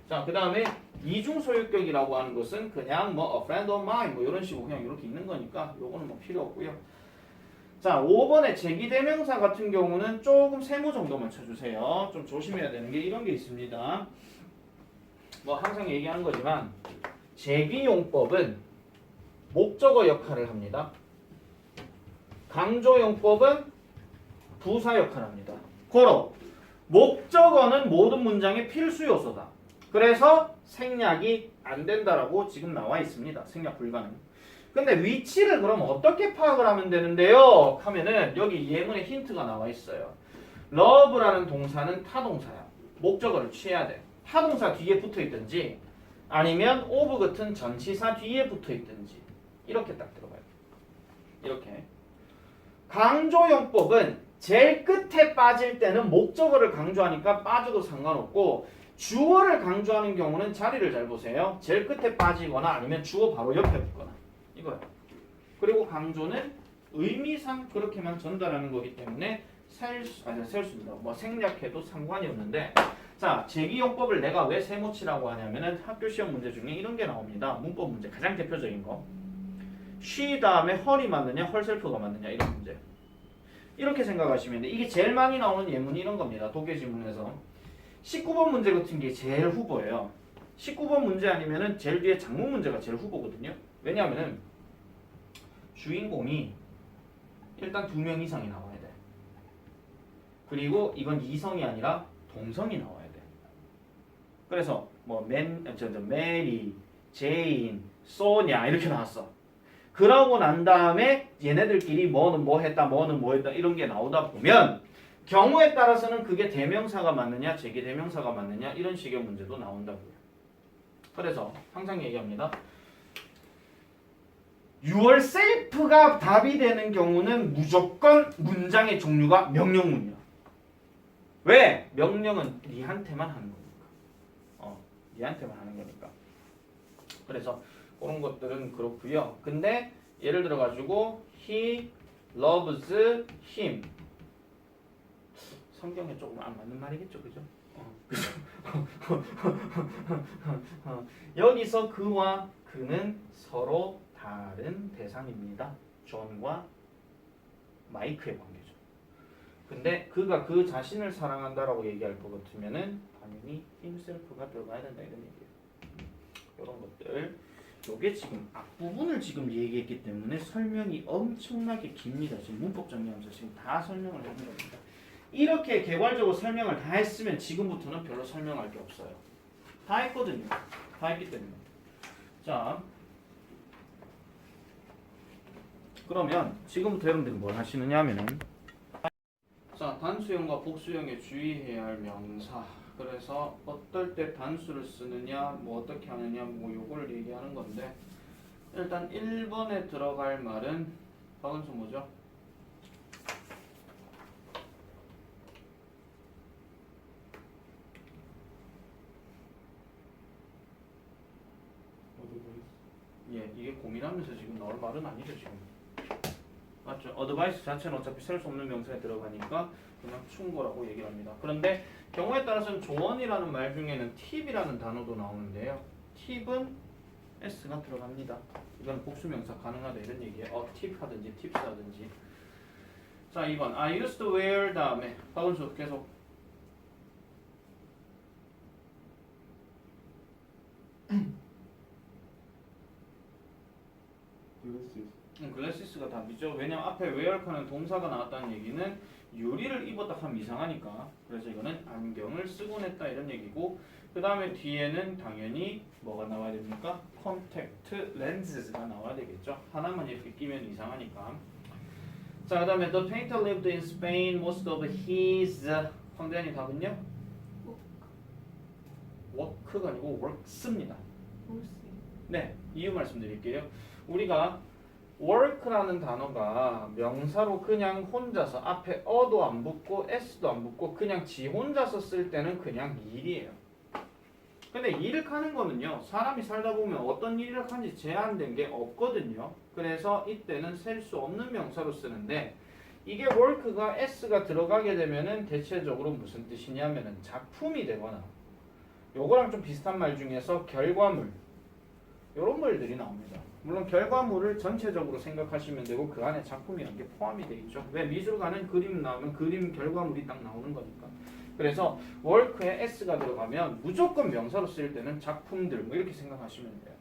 자, 그 다음에 이중 소유격이라고 하는 것은 그냥 뭐 a friend of mine 뭐 이런 식으로 그냥 이렇게 있는 거니까 요거는 뭐 필요 없고요. 자, 5번의 제기대명사 같은 경우는 조금 세모 정도만 쳐주세요. 좀 조심해야 되는 게 이런 게 있습니다. 뭐 항상 얘기하는 거지만 제기용법은 목적어 역할을 합니다. 강조용법은 부사 역할을 합니다. 고로 목적어는 모든 문장의 필수 요소다. 그래서 생략이 안 된다라고 지금 나와 있습니다. 생략 불가능. 근데 위치를 그럼 어떻게 파악을 하면 되는데요? 하면은 여기 예문에 힌트가 나와 있어요. love라는 동사는 타동사야. 목적어를 취해야 돼. 타동사 뒤에 붙어 있든지 아니면 of 같은 전치사 뒤에 붙어 있든지 이렇게 딱 들어가요. 이렇게. 강조용법은 제일 끝에 빠질 때는 목적어를 강조하니까 빠져도 상관없고 주어를 강조하는 경우는 자리를 잘 보세요. 제일 끝에 빠지거나 아니면 주어 바로 옆에 붙거나 이거예요. 그리고 강조는 의미상 그렇게만 전달하는 거기 때문에 세울수입니다. 뭐 생략해도 상관이 없는데 자, 제기용법을 내가 왜 세모치라고 하냐면은 학교 시험 문제 중에 이런 게 나옵니다. 문법 문제 가장 대표적인 거. she 다음에 her이 맞느냐 herself가 맞느냐 이런 문제. 이렇게 생각하시면 돼. 이게 제일 많이 나오는 예문이 이런 겁니다. 독해 지문에서 19번 문제 같은 게 제일 후보예요. 19번 문제 아니면은 제일 뒤에 장문 문제가 제일 후보거든요. 왜냐하면은 주인공이 일단 2명 이상이 나와야 돼. 그리고 이건 이성이 아니라 동성이 나와야 돼. 그래서 뭐 메리, 제인, 소냐 이렇게 나왔어. 그러고 난 다음에 얘네들끼리 뭐는 뭐 했다, 뭐는 뭐 했다 이런 게 나오다 보면 경우에 따라서는 그게 대명사가 맞느냐, 제기대명사가 맞느냐 이런 식의 문제도 나온다고요. 그래서 항상 얘기합니다. yourself가 답이 되는 경우는 무조건 문장의 종류가 명령문이야. 왜? 명령은 니한테만 하는 거니까. 니한테만 하는 거니까. 그래서 그런 것들은 그렇고요. 근데 예를 들어 가지고 he loves him. 성경에 조금 안 맞는 말이겠죠, 그죠? 그죠? 여기서 그와 그는 서로 다른 대상입니다. 존과 마이크의 관계죠. 근데 그가 그 자신을 사랑한다라고 얘기할 것 같으면은 당연히 himself가 들어가야 된다 이런 얘기예요. 이런 것들. 요게 지금 앞부분을 지금 얘기했기 때문에 설명이 엄청나게 깁니다. 지금 문법 정리하면서 지금 다 설명을 하는 겁니다. 이렇게 개괄적으로 설명을 다 했으면 지금부터는 별로 설명할 게 없어요. 다 했거든요. 다 했기 때문에. 자, 그러면 지금부터 여러분들이 뭘 하시느냐 하면은 자, 단수형과 복수형에 주의해야 할 명사. 그래서 어떨 때 단수를 쓰느냐, 뭐 어떻게 하느냐, 뭐 요거를 얘기하는 건데 일단 1번에 들어갈 말은 박은수 뭐죠? 예, 이게 고민하면서 지금 나올 말은 아니죠 지금. 맞죠? 어드바이스 자체는 어차피 셀 수 없는 명사에 들어가니까 그냥 충고라고 얘기를 합니다. 그런데 경우에 따라서는 조언이라는 말 중에는 팁이라는 단어도 나오는데요. 팁은 s가 들어갑니다. 이건 복수명사 가능하다 이런 얘기예요. 팁 하든지 팁스 하든지. 자 2번 I used to wear 다음에 박은수 계속 글래시스가 답이죠. 왜냐면 앞에 wear하는 동사가 나왔다는 얘기는 유리를 입었다 하면 이상하니까. 그래서 이거는 안경을 쓰곤 했다 이런 얘기고, 그 다음에 뒤에는 당연히 뭐가 나와야 됩니까? contact lenses가 나와야 되겠죠. 하나만 이렇게 끼면 이상하니까. 자, 그 다음에 the painter lived in Spain most of his 황대한이 답은요? work가 아니고 works입니다. 네, 이유 말씀드릴게요. 우리가 work라는 단어가 명사로 그냥 혼자서 앞에 어도 안 붙고 s도 안 붙고 그냥 지 혼자서 쓸 때는 그냥 일이에요. 근데 일을 하는 거는요, 사람이 살다 보면 어떤 일을 하는지 제한된 게 없거든요. 그래서 이때는 셀 수 없는 명사로 쓰는데, 이게 work가 s가 들어가게 되면은 대체적으로 무슨 뜻이냐면은 작품이 되거나, 요거랑 좀 비슷한 말 중에서 결과물, 요런 말들이 나옵니다. 물론 결과물을 전체적으로 생각하시면 되고 그 안에 작품이라는 게 포함이 되어 있죠. 왜? 미술관은 그림 나오면 그림 결과물이 딱 나오는 거니까. 그래서 work에 s가 들어가면 무조건 명사로 쓰일 때는 작품들 뭐 이렇게 생각하시면 돼요.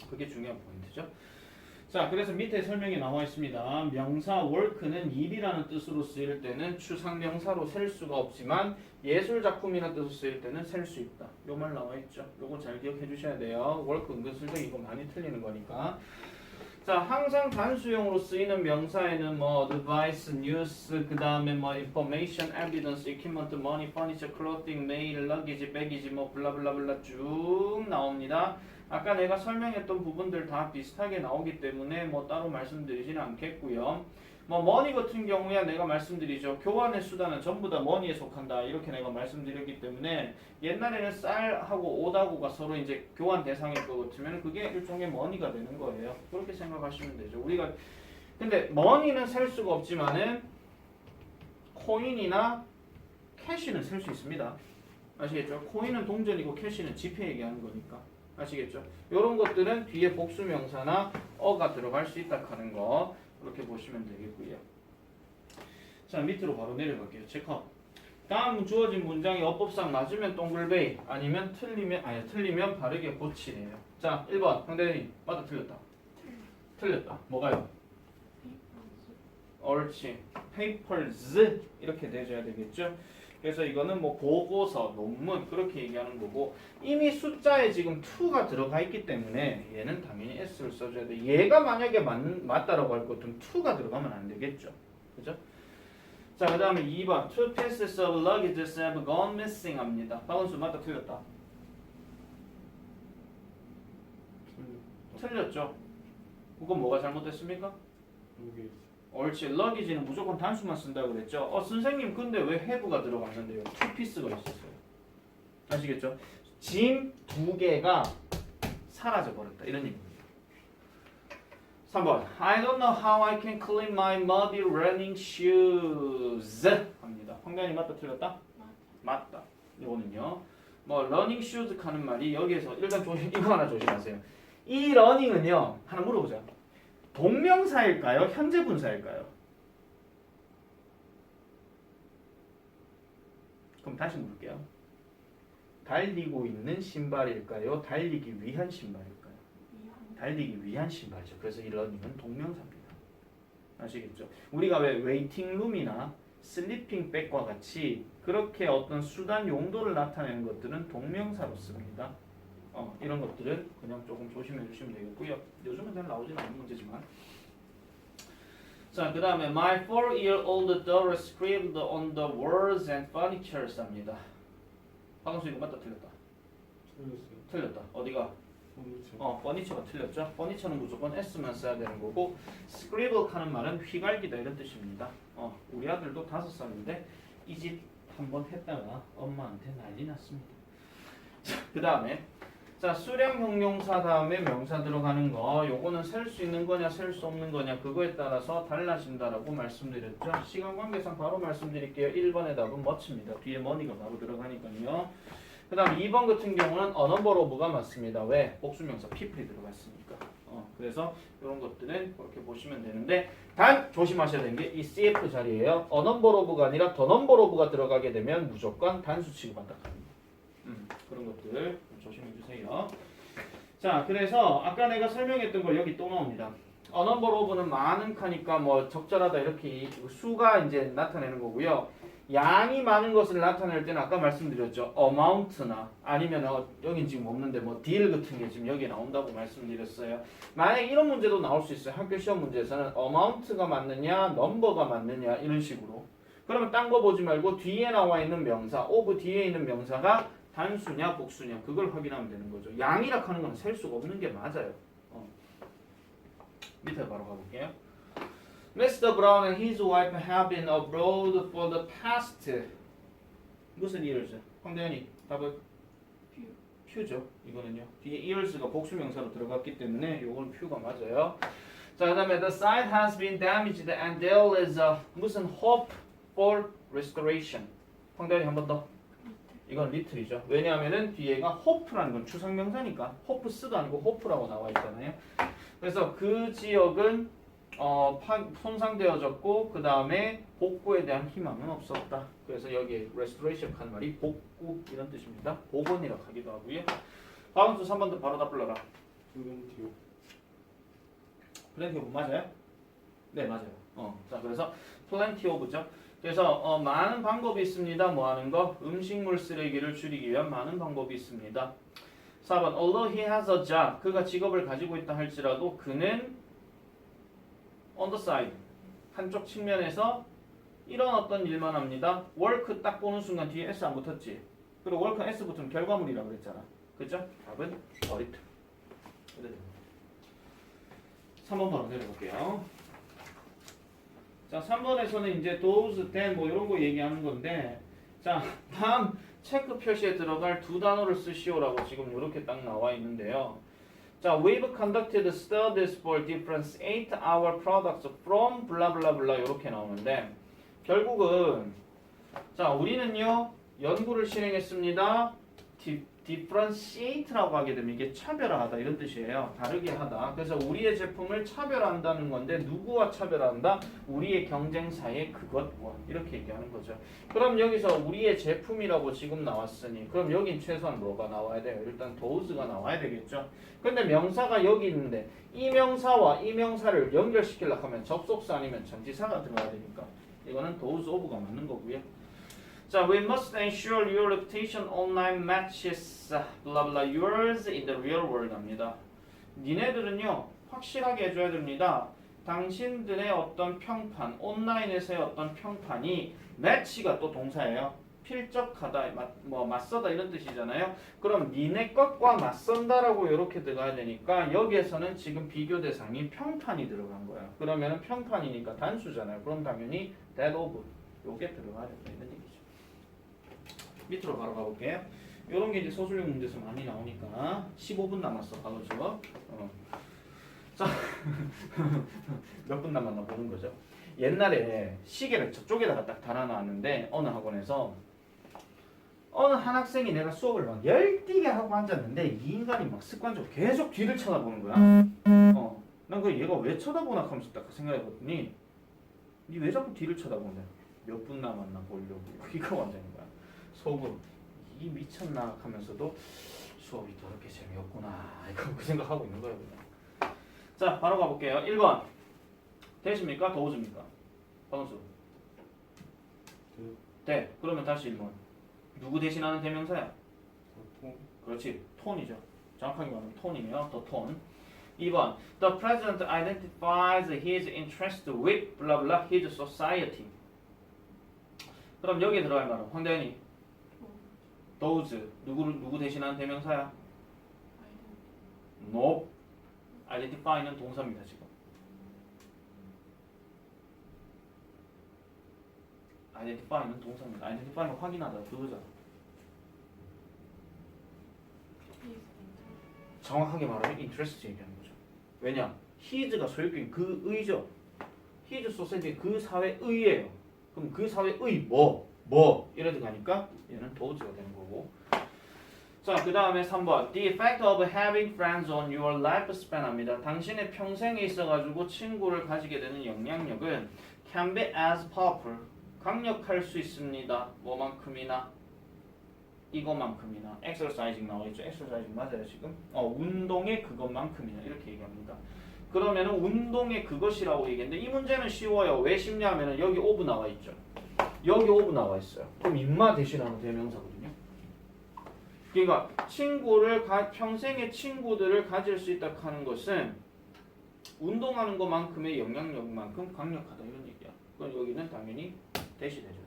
그게 중요한 포인트죠. 자, 그래서 밑에 설명이 나와 있습니다. 명사 work는 일이라는 뜻으로 쓰일 때는 추상명사로 셀 수가 없지만 예술작품이라는 뜻으로 쓰일 때는 셀 수 있다. 요 말 나와 있죠. 요거 잘 기억해 주셔야 돼요. work 은근슬쩍 이거 많이 틀리는 거니까. 자, 항상 단수형으로 쓰이는 명사에는 뭐 advice, news, 그 다음에 뭐 information, evidence, equipment, money, furniture, clothing, mail, luggage, baggage, 뭐 블라블라블라 쭉 나옵니다. 아까 내가 설명했던 부분들 다 비슷하게 나오기 때문에 뭐 따로 말씀드리지는 않겠고요. 뭐 money 같은 경우에 내가 말씀드리죠. 교환의 수단은 전부 다 money에 속한다. 이렇게 내가 말씀드렸기 때문에 옛날에는 쌀하고 옷하고가 서로 이제 교환 대상일 것 같으면 그게 일종의 money가 되는 거예요. 그렇게 생각하시면 되죠. 우리가 근데 money는 셀 수가 없지만은 코인이나 캐시는 셀 수 있습니다. 아시겠죠? 코인은 동전이고 캐시는 지폐 얘기하는 거니까. 아시겠죠? 이런 것들은 뒤에 복수명사나 어가 들어갈 수 있다 하는 거 그렇게 보시면 되겠고요. 자, 밑으로 바로 내려갈게요. 체크업. 다음 주어진 문장이 어법상 맞으면 동글베이 아니면 틀리면 바르게 고치래요. 자, 1번 황대현이 맞다 틀렸다. 틀렸다. 뭐가요? 옳지. papers 이렇게 돼줘야 되겠죠? 그래서 이거는 뭐 보고서, 논문 그렇게 얘기하는 거고 이미 숫자에 지금 to가 들어가 있기 때문에 얘는 당연히 s를 써줘야 돼. 얘가 만약에 맞다라고 할 것 같으면 to가 들어가면 안 되겠죠. 그죠? 자, 그 다음에 2번 Two pieces of luggage have gone missing 합니다. 박은수 맞다 틀렸다. 틀렸죠. 그건 뭐가 잘못됐습니까? 옳지. luggage는 무조건 단수만 쓴다고 그랬죠. 선생님 근데 왜 have가 들어갔는데요? two piece가 있었어요. 아시겠죠? 짐 두 개가 사라져 버렸다. 이런 얘기입니다. 3번 I don't know how I can clean my muddy running shoes 합니다. 황단이 맞다 틀렸다? 맞다. 이거는요. 뭐 running shoes 하는 말이 여기에서 일단 이거 하나 조심하세요. 이 running은요. 하나 물어보자. 동명사일까요? 현재 분사일까요? 그럼 다시 물을게요. 달리고 있는 신발일까요? 달리기 위한 신발일까요? 달리기 위한 신발이죠. 그래서 이 러닝은 동명사입니다. 아시겠죠? 우리가 왜 웨이팅룸이나 슬리핑백과 같이 그렇게 어떤 수단 용도를 나타내는 것들은 동명사로 씁니다. 이런 것들은 그냥 조금 조심해 주시면 되겠고요. 요즘은 잘 나오진 않는 문제지만. 자, 그 다음에 My 4-year-old daughter scribbled on the walls and furniture 합니다. 박은수 이거 맞다 틀렸다? 틀렸다. 어디가? furniture가 틀렸죠. furniture는 무조건 s만 써야 되는 거고 scribble 하는 말은 휘갈기다 이런 뜻입니다. 우리 아들도 5살인데 이 집 한번 했다가 엄마한테 난리 났습니다. 그 다음에 자, 수량 형용사 다음에 명사 들어가는 거 요거는 셀 수 있는 거냐 셀 수 없는 거냐 그거에 따라서 달라진다라고 말씀드렸죠. 시간 관계상 바로 말씀드릴게요. 1번의 답은 멋집니다. 뒤에 머니가 바로 들어가니까요. 그 다음 2번 같은 경우는 어넘버 오브가 맞습니다. 왜? 복수명사 people이 들어갔으니까. 그래서 이런 것들은 그렇게 보시면 되는데 단 조심하셔야 되는 게 이 CF 자리예요. 어넘버 오브가 아니라 더 넘버 오브가 들어가게 되면 무조건 단수 취급한다. 그런 것들 조심해 주세요. 자, 그래서 아까 내가 설명했던 거 여기 또 나옵니다. 어넘버 오브는 많은 카니까 뭐 적절하다 이렇게 수가 이제 나타내는 거고요. 양이 많은 것을 나타낼 때는 아까 말씀드렸죠. amount나 아니면 여긴 지금 없는데 뭐 deal 같은 게 지금 여기에 나온다고 말씀드렸어요. 만약에 이런 문제도 나올 수 있어요. 학교 시험 문제에서는 amount가 맞느냐, number가 맞느냐 이런 식으로. 그러면 딴 거 보지 말고 뒤에 나와 있는 명사, of 뒤에 있는 명사가 단수냐 복수냐 그걸 확인하면 되는 거죠. 양이라 하는 건 셀 수가 없는 게 맞아요. 밑에 바로 가볼게요. Mr. Brown and his wife have been abroad for the past 무슨 years? 황대현이 답은 퓨죠. 이거는요. 뒤에 years가 복수명사로 들어갔기 때문에 이건 퓨가 맞아요. 자, 그다음에 the site has been damaged and there is a 무슨 hope for restoration. 황대현이 한 번 더. 이건 리틀이죠. 왜냐하면은 뒤에가 hope라는 건 추상명사니까 hopes가 아니고 hope라고 나와 있잖아요. 그래서 그 지역은 손상되어졌고 그 다음에 복구에 대한 희망은 없었다. 그래서 여기에 restoration 한 말이 복구 이런 뜻입니다. 복원이라고 하기도 하고요. 다음 주 3번도 바로 다 불러라. plenty of 맞아요? 네 맞아요. 자 그래서 plenty of죠. 그래서 많은 방법이 있습니다. 뭐 하는 거? 음식물 쓰레기를 줄이기 위한 많은 방법이 있습니다. 4번 although he has a job 그가 직업을 가지고 있다 할지라도 그는 on the side 한쪽 측면에서 이런 어떤 일만 합니다. work 딱 보는 순간 뒤에 s 안 붙었지. 그리고 work s 붙으면 결과물이라고 그랬잖아. 그죠? 답은 어리트. 3번 바로 내려볼게요. 자, 3번에서는 이제 those, then 뭐 이런 거 얘기하는 건데 자, 다음 체크 표시에 들어갈 두 단어를 쓰시오라고 지금 이렇게 딱 나와 있는데요. 자, we've conducted studies for differentiate our products from blah blah blah 이렇게 나오는데 결국은 자, 우리는요 연구를 실행했습니다. differentiate라고 하게 되면 이게 차별화하다 이런 뜻이에요. 다르게 하다. 그래서 우리의 제품을 차별화한다는 건데 누구와 차별화한다? 우리의 경쟁사의 그것과 이렇게 얘기하는 거죠. 그럼 여기서 우리의 제품이라고 지금 나왔으니 그럼 여긴 최소한 뭐가 나와야 돼요? 일단 those가 나와야 되겠죠. 근데 명사가 여기 있는데 이 명사와 이 명사를 연결시키려고 하면 접속사 아니면 전치사가 들어가야 되니까 이거는 those of가 맞는 거고요. 자, we must ensure your reputation online matches blah blah yours in the real world 합니다. 니네들은요 확실하게 해줘야 됩니다. 당신들의 어떤 평판, 온라인에서의 어떤 평판이 매치가 또 동사예요. 필적하다, 맞서다 이런 뜻이잖아요. 그럼 니네 것과 맞선다라고 이렇게 들어가야 되니까 여기에서는 지금 비교 대상이 평판이 들어간 거야. 그러면은 평판이니까 단수잖아요. 그럼 당연히 that of 요게 들어가야 된다 이런 얘기죠. 밑으로 바로 가볼게요. 요런 게 이제 소술형 문제에서 많이 나오니까 15분 남았어. 가로죠. 자, 몇 분 남았나 보는 거죠. 옛날에 시계를 저쪽에다가 딱 달아놨는데 어느 학원에서 어느 한 학생이 내가 수업을 막 열띠게 하고 앉았는데 이 인간이 막 습관적으로 계속 뒤를 쳐다보는 거야. 난 그 얘가 왜 쳐다보나 하면서 딱 생각해봤더니 니 왜 자꾸 뒤를 쳐다보냐. 몇 분 남았나 보려고 이거 완전인 거야. 속으로 이 미쳤나 하면서도 수업이 더럽게 재미없구나 이거 그 생각하고 있는 거예요. 그냥. 자 바로 가볼게요. 1번 되십니까? 더우십니까? 박원수 네. 그러면 다시 1번 누구 대신하는 대명사야? 그렇지 톤이죠. 정확하게 말하면 톤이에요. 더 톤. 2번 The president identifies his interest with blah blah his society. 그럼 여기에 들어갈 말은 황대현이 those 누구 대신하는 대명사야? No. identify는 동사입니다 지금. identify는 동사입니다. identify는 확인하다 그거잖아. 정확하게 말하면 interest 얘기하는 거죠. 왜냐? his가 소유격인 그 의죠. his society 그 사회의예요. 그럼 그 사회의 뭐 이래도 가니까 얘는 does가 되는 거고. 자, 그 다음에 3번 The effect of having friends on your lifespan 합니다. 당신의 평생에 있어가지고 친구를 가지게 되는 영향력은 can be as powerful 강력할 수 있습니다. 뭐만큼이나 이것만큼이나 exercising 나와있죠. exercising 맞아요 지금? 운동의 그것만큼이나 이렇게 얘기합니다. 그러면은 운동의 그것이라고 얘기했는데 이 문제는 쉬워요. 왜 쉽냐면은 여기 of 나와있죠. 여기 of 나와있어요. 그럼 인마 대신하는 대명사거든요. 그러니까 평생의 친구들을 가질 수 있다 하는 것은 운동하는 것만큼의 영향력만큼 강력하다 이런 얘기야. 그럼 여기는 당연히 대시 되죠.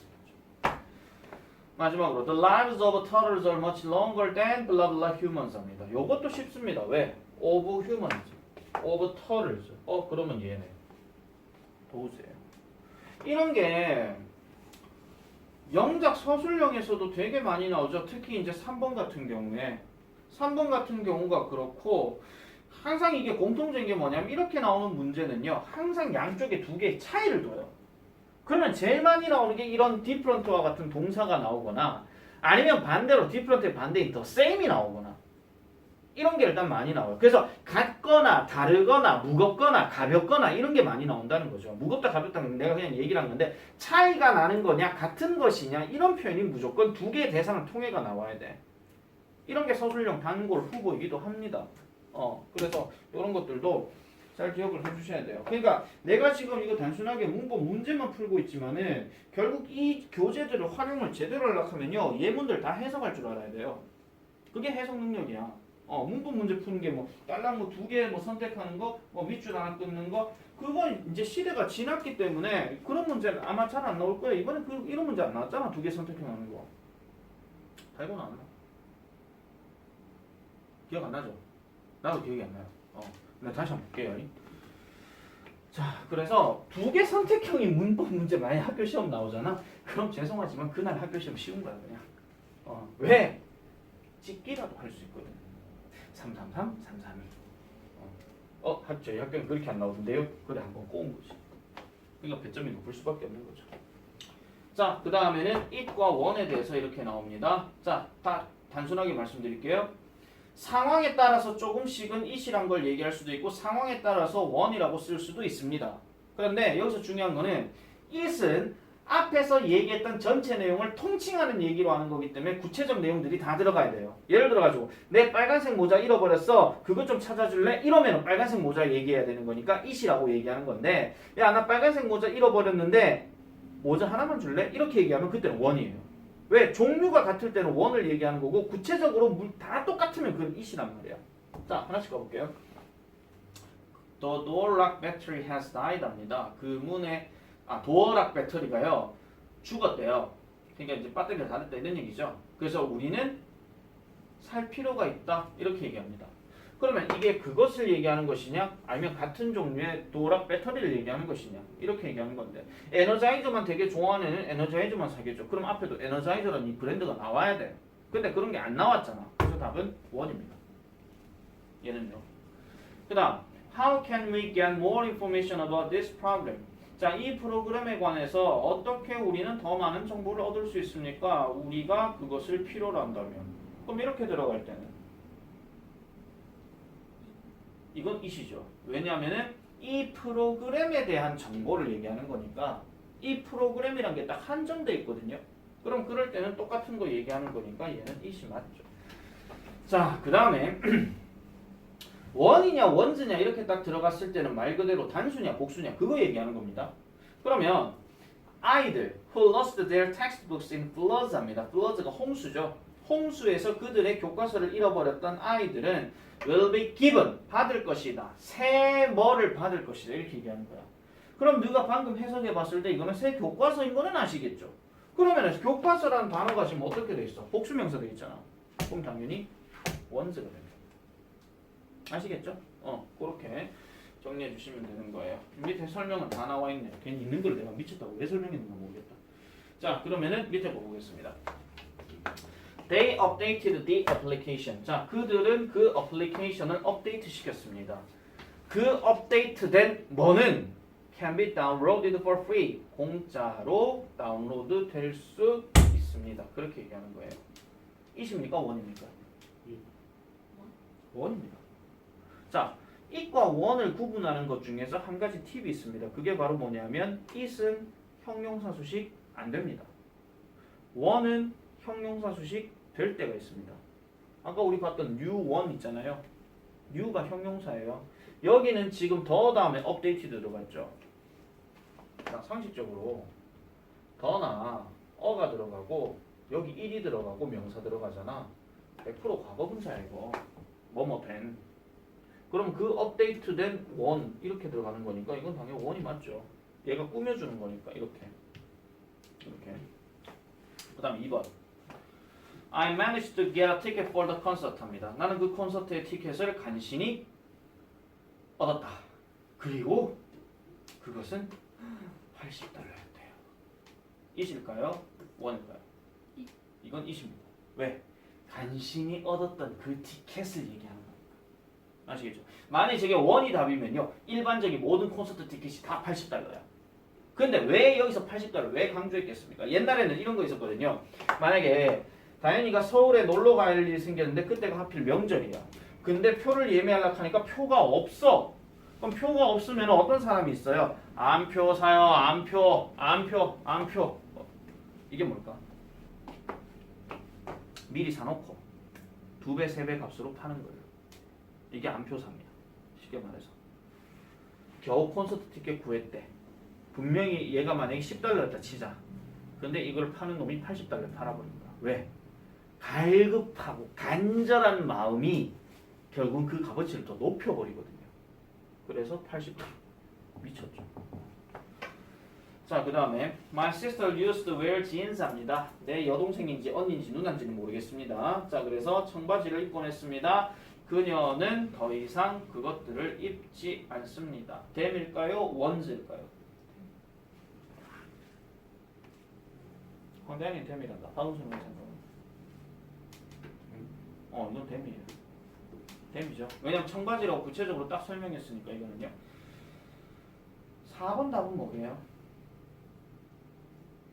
마지막으로 The lives of turtles are much longer than blah blah humans 합니다. 이것도 쉽습니다. 왜? Of humans, of turtles. 그러면 얘네 도우즈예요. 이런 게 영작 서술형에서도 되게 많이 나오죠. 특히 이제 3번 같은 경우에 3번 같은 경우가 그렇고 항상 이게 공통적인 게 뭐냐면 이렇게 나오는 문제는요. 항상 양쪽에 두 개의 차이를 둬요. 그러면 제일 많이 나오는 게 이런 different와 같은 동사가 나오거나 아니면 반대로 different의 반대인 the same이 나오거나 이런 게 일단 많이 나와요. 그래서 같거나 다르거나 무겁거나 가볍거나 이런 게 많이 나온다는 거죠. 무겁다 가볍다는 내가 그냥 얘기를 한 건데 차이가 나는 거냐 같은 것이냐 이런 표현이 무조건 두 개의 대상을 통해가 나와야 돼. 이런 게 서술형 단골 후보이기도 합니다. 그래서 이런 것들도 잘 기억을 해주셔야 돼요. 그러니까 내가 지금 이거 단순하게 문법 문제만 풀고 있지만은 결국 이 교재들을 활용을 제대로 하려고 하면요 예문들 다 해석할 줄 알아야 돼요. 그게 해석 능력이야. 문법 문제 푸는 게 뭐 딸랑 뭐 두 개 뭐 선택하는 거, 뭐 밑줄 하나 끊는 거, 그건 이제 시대가 지났기 때문에 그런 문제는 아마 잘 안 나올 거예요. 이번에 이런 문제 안 나왔잖아. 두 개 선택하는 거. 달고는 안 나. 기억 안 나죠? 나도 기억이 안 나요. 나 다시 한번 볼게요. 자, 그래서 두 개 선택형이 문법 문제 만약 학교 시험 나오잖아. 그럼 죄송하지만 그날 학교 시험 쉬운 거야 그냥. 왜? 찍기라도 할 수 있거든. 333, 332. 저희 학교는 그렇게 안 나오던데요? 그래 한번 꼬은 거지. 그러니까 배점이 높을 수밖에 없는 거죠. 자, 그 다음에는 it과 one에 대해서 이렇게 나옵니다. 자, 다 단순하게 말씀드릴게요. 상황에 따라서 조금씩은 it이란 걸 얘기할 수도 있고 상황에 따라서 one이라고 쓸 수도 있습니다. 그런데 여기서 중요한 거는 it은 앞에서 얘기했던 전체 내용을 통칭하는 얘기로 하는 거기 때문에 구체적 내용들이 다 들어가야 돼요. 예를 들어가지고 내 빨간색 모자 잃어버렸어. 그것 좀 찾아줄래? 이러면 빨간색 모자 얘기해야 되는 거니까 it이라고 얘기하는 건데 야 나 빨간색 모자 잃어버렸는데 모자 하나만 줄래? 이렇게 얘기하면 그때는 one이에요. 왜? 종류가 같을 때는 one을 얘기하는 거고 구체적으로 다 똑같으면 그건 it이란 말이야. 자 하나씩 가볼게요. The door lock battery has died 합니다. 그 문에 도어락 배터리가요 죽었대요. 그러니까 이제 배터리가 닫았다 이런 얘기죠. 그래서 우리는 살 필요가 있다 이렇게 얘기합니다. 그러면 이게 그것을 얘기하는 것이냐 아니면 같은 종류의 도어락 배터리를 얘기하는 것이냐 이렇게 얘기하는 건데 에너자이저만 되게 좋아하는 애는 에너자이저만 사겠죠. 그럼 앞에도 에너자이저라는 이 브랜드가 나와야 돼. 근데 그런 게 안 나왔잖아. 그래서 답은 1입니다. 얘는요. 그 다음 How can we get more information about this problem? 자, 이 프로그램에 관해서 어떻게 우리는 더 많은 정보를 얻을 수 있습니까? 우리가 그것을 필요로 한다면. 그럼 이렇게 들어갈 때는 이건 it이죠. 왜냐하면 이 프로그램에 대한 정보를 얘기하는 거니까 이 프로그램이란 게 딱 한정돼 있거든요. 그럼 그럴 때는 똑같은 거 얘기하는 거니까 얘는 it이 맞죠. 자, 그 다음에 원이냐 원즈냐 이렇게 딱 들어갔을 때는 말 그대로 단수냐 복수냐 그거 얘기하는 겁니다. 그러면 아이들 who lost their textbooks in floods 합니다. floods가 홍수죠. 홍수에서 그들의 교과서를 잃어버렸던 아이들은 will be given 받을 것이다. 새 뭐를 받을 것이다. 이렇게 얘기하는 거야. 그럼 누가 방금 해석해 봤을 때 이거는 새 교과서인 거는 아시겠죠? 그러면 교과서라는 단어가 지금 어떻게 돼 있어? 복수명사 돼 있잖아. 그럼 당연히 원즈가 됩니다. 아시겠죠? 그렇게 정리해 주시면 되는 거예요. 밑에 설명은 다 나와 있네요. 괜히 있는 걸 내가 미쳤다고 왜 설명했는가 모르겠다. 자, 그러면은 밑에 거 보겠습니다. They updated the application. 자, 그들은 그 어플리케이션을 업데이트 시켰습니다. 그 업데이트된 뭐는 can be downloaded for free. 공짜로 다운로드 될 수 있습니다. 그렇게 얘기하는 거예요. it입니까? 원입니까? 원입니다. 자, it과 원을 구분하는 것 중에서 한 가지 팁이 있습니다. 그게 바로 뭐냐면 it은 형용사 수식 안 됩니다. 원은 형용사 수식 될 때가 있습니다. 아까 우리 봤던 new one 있잖아요. new가 형용사예요. 여기는 지금 더 다음에 updated 들어갔죠. 자, 상식적으로 더나 어가 들어가고 여기 일이 들어가고 명사 들어가잖아. 100% 과거분사야 이거. 뭐뭐 된. 그럼 그 업데이트된 원 이렇게 들어가는 거니까 이건 당연히 원이 맞죠. 얘가 꾸며주는 거니까 이렇게. 그 다음 2번. I managed to get a ticket for the concert 합니다. 나는 그 콘서트의 티켓을 간신히 얻었다. 그리고 그것은 80달러였대요. it일까요? 원일까요? 이건 it입니다. 왜? 간신히 얻었던 그 티켓을 얘기하는 거니까. 아시겠죠? 만약에 저게 원이 답이면요. 일반적인 모든 콘서트 티켓이 다 80달러야. 근데 왜 여기서 80달러 왜 강조했겠습니까? 옛날에는 이런 거 있었거든요. 만약에 다현이가 서울에 놀러 갈 일이 생겼는데 그때가 하필 명절이야. 근데 표를 예매하려고 하니까 표가 없어. 그럼 표가 없으면 어떤 사람이 있어요? 암표 사요. 암표. 이게 뭘까? 미리 사놓고 2배, 3배 값으로 파는 거예요. 이게 암표사입니다. 쉽게 말해서. 겨우 콘서트 티켓 구했대. 분명히 얘가 만약에 10달러였다 치자. 근데 이걸 파는 놈이 80달러에 팔아버린 거야. 왜? 갈급하고 간절한 마음이 결국은 그 값어치를 더 높여버리거든요. 그래서 80달러. 미쳤죠. 자, 그 다음에 My sister used to wear jeans 합니다. 내 여동생인지 언니인지 누나인지는 모르겠습니다. 자, 그래서 청바지를 입곤 했습니다. 그녀는 더 이상 그것들을 입지 않습니다. 댐일까요? 원즈일까요? 광대한이 댐이란다. 박은수는 왜 생각해? 이건 댐이에요. 댐이죠. 왜냐면 청바지라고 구체적으로 딱 설명했으니까 이거는요. 4번 답은 뭐예요?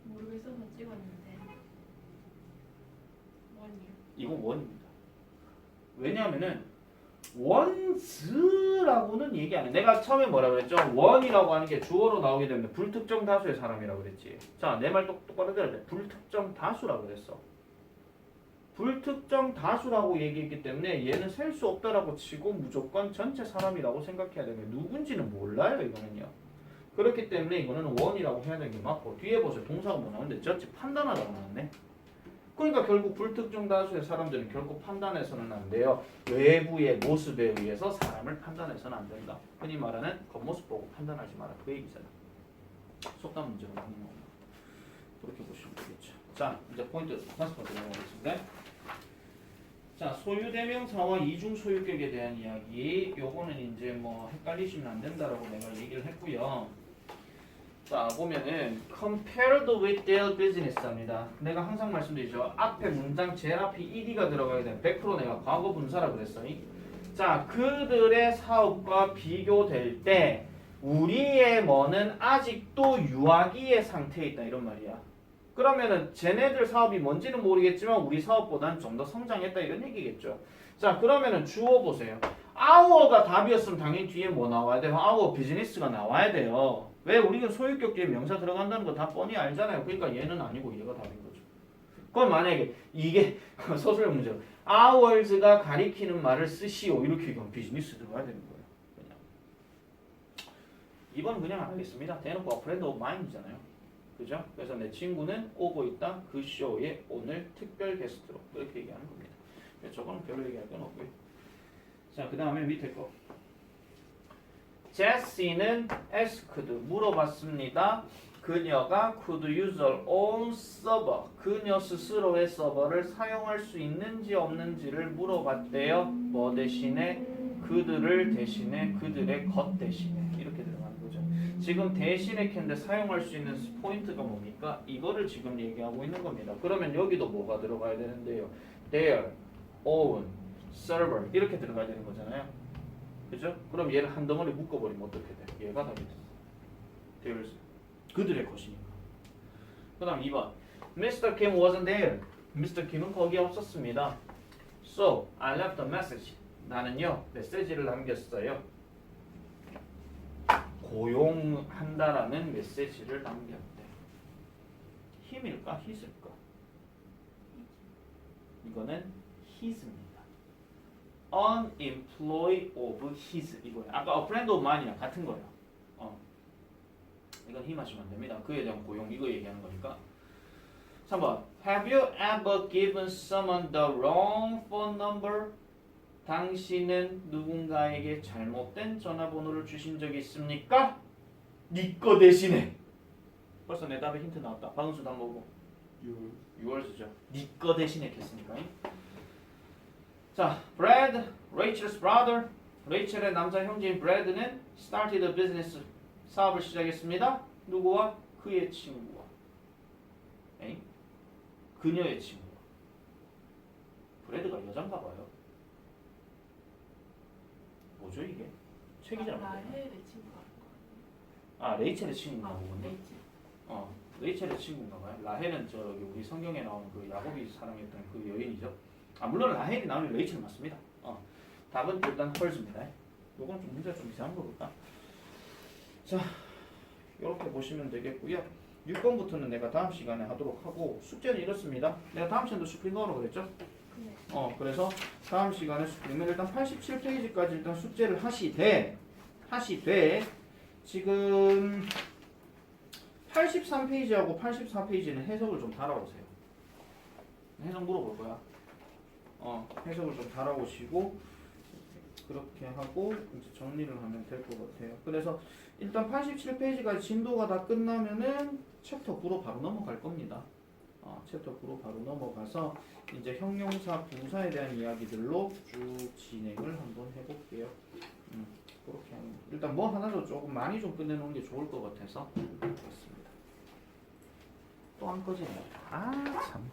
모르겠어서 찍었는데 원이요. 이건 원입니다. 왜냐하면은 원즈라고는 얘기 안 해. 내가 처음에 뭐라 그랬죠? 원이라고 하는 게 주어로 나오게 되면 불특정 다수의 사람이라고 그랬지. 자, 내 말 똑바로 들어야 돼. 불특정 다수라고 그랬어. 불특정 다수라고 얘기했기 때문에 얘는 셀 수 없다라고 치고 무조건 전체 사람이라고 생각해야 되는 누군지는 몰라요. 이거는요. 그렇기 때문에 이거는 원이라고 해야 되는 게 맞고 뒤에 보세요. 동사가 뭐 나오는데 저치 판단하다가 나왔네. 그러니까 결국 불특정 다수의 사람들은 결국 판단해서는 안 돼요. 외부의 모습에 의해서 사람을 판단해서는 안 된다. 흔히 말하는 겉모습 보고 판단하지 마라. 그 얘기잖아. 속담 문제로 하는 거. 그렇게 보시면 되겠죠. 자, 이제 포인트 5번째 넘어가겠습니다. 자, 소유대명사와 이중 소유격에 대한 이야기. 요거는 이제 뭐 헷갈리시면 안 된다라고 내가 얘기를 했고요. 자, 보면은 compared with their business 합니다. 내가 항상 말씀드리죠. 앞에 문장 제일 앞에 ed가 들어가게 되면 100% 내가 과거 분사라 그랬어. 자, 그들의 사업과 비교될 때 우리의 뭐는 아직도 유아기의 상태에 있다 이런 말이야. 그러면은 쟤네들 사업이 뭔지는 모르겠지만 우리 사업보다는 좀 더 성장했다 이런 얘기겠죠. 자, 그러면은 주어 보세요. our가 답이었으면 당연히 뒤에 뭐 나와야 돼요? our business가 나와야 돼요. 왜? 우리는 소유격 뒤에 명사 들어간다는 거 다 뻔히 알잖아요. 그러니까 얘는 아니고 얘가 답인 거죠. 그럼 만약에 이게 서술형 문제로 ours가 가리키는 말을 쓰시오 이렇게 얘기하면 비즈니스 들어가야 되는 거예요. 그냥. 이번 그냥 안 하겠습니다. 대놓고 a friend of mine이잖아요. 그죠? 그래서 내 친구는 오고 있다. 그 쇼에 오늘 특별 게스트로 그렇게 얘기하는 겁니다. 저거는 별로 얘기할 건 없고요. 자, 그 다음에 밑에 거. 제시는 asked 물어봤습니다. 그녀가 could use her own server 그녀 스스로의 서버를 사용할 수 있는지 없는지를 물어봤대요. 뭐 대신에 그들을 대신에 그들의 것 대신에 이렇게 들어가는 거죠. 지금 대신에 캔데 사용할 수 있는 포인트가 뭡니까? 이거를 지금 얘기하고 있는 겁니다. 그러면 여기도 뭐가 들어가야 되는데요? Their own server 이렇게 들어가야 되는 거잖아요. 그죠? 그럼 얘를 한 덩어리 묶어버리면 어떻게 돼? 얘가 답이 돼. Theirs. 그들의 것이니까. 그 다음 2번. Mr. Kim wasn't there. Mr. Kim은 거기에 없었습니다. So, I left a message. 나는요, 메시지를 남겼어요. 고용한다라는 메시지를 남겼대. 힘일까? his일까? 이거는 his입니다. An employee of his 이거예요. 아까 a friend of mine이랑 같은 거예요. 이건 힘 하시면 안 됩니다. 그에 대한 고용 이거 얘기하는 거니까. 3번. Have you ever given someone the wrong phone number? 당신은 누군가에게 잘못된 전화번호를 주신 적이 있습니까? 네 거 대신에. 벌써 내 답에 힌트 나왔다. 방수 답 뭐고? yours.죠. 네 거 대신에 했으니까. 자, Brad, Rachel's brother. 레이첼의 남자 형제인 브래드는 started a business. 사업을 시작했습니다. 누구와? 그의 친구와. 에이? 그녀의 친구와. 브래드가 여잔가 봐요. 뭐죠 이게? 책이잖아. 라헬의 친구가 아 레이첼의 친구인가 보군요. 레이첼. 레이첼의 친구인가 봐요. 라헬은 저기 우리 성경에 나오는 그 야곱이 사랑했던 그 여인이죠. 아 물론 라헬이 나오는 레이첼 맞습니다. 답은 일단 헐즈입니다. 요건 좀 문제가 좀 이상한 거 볼까? 자, 이렇게 보시면 되겠고요. 6번부터는 내가 다음 시간에 하도록 하고 숙제는 이렇습니다. 내가 다음 시간도 슈프림 넣으라고 그랬죠? 네. 그래서 다음 시간에 슈프림은 일단 87페이지까지 일단 숙제를 하시되 지금 83페이지하고 84페이지는 해석을 좀 달아오세요. 해석 물어볼 거야. 해석을 좀 달아오시고 그렇게 하고 이제 정리를 하면 될 것 같아요. 그래서 일단 87페이지까지 진도가 다 끝나면은 챕터 9로 바로 넘어갈 겁니다. 챕터 9로 바로 넘어가서 이제 형용사, 부사에 대한 이야기들로 쭉 진행을 한번 해볼게요. 그렇게 하는 거. 일단 뭐 하나도 조금 많이 좀 끝내놓은 게 좋을 것 같아서 그렇습니다. 또 안 꺼지네. 아 참.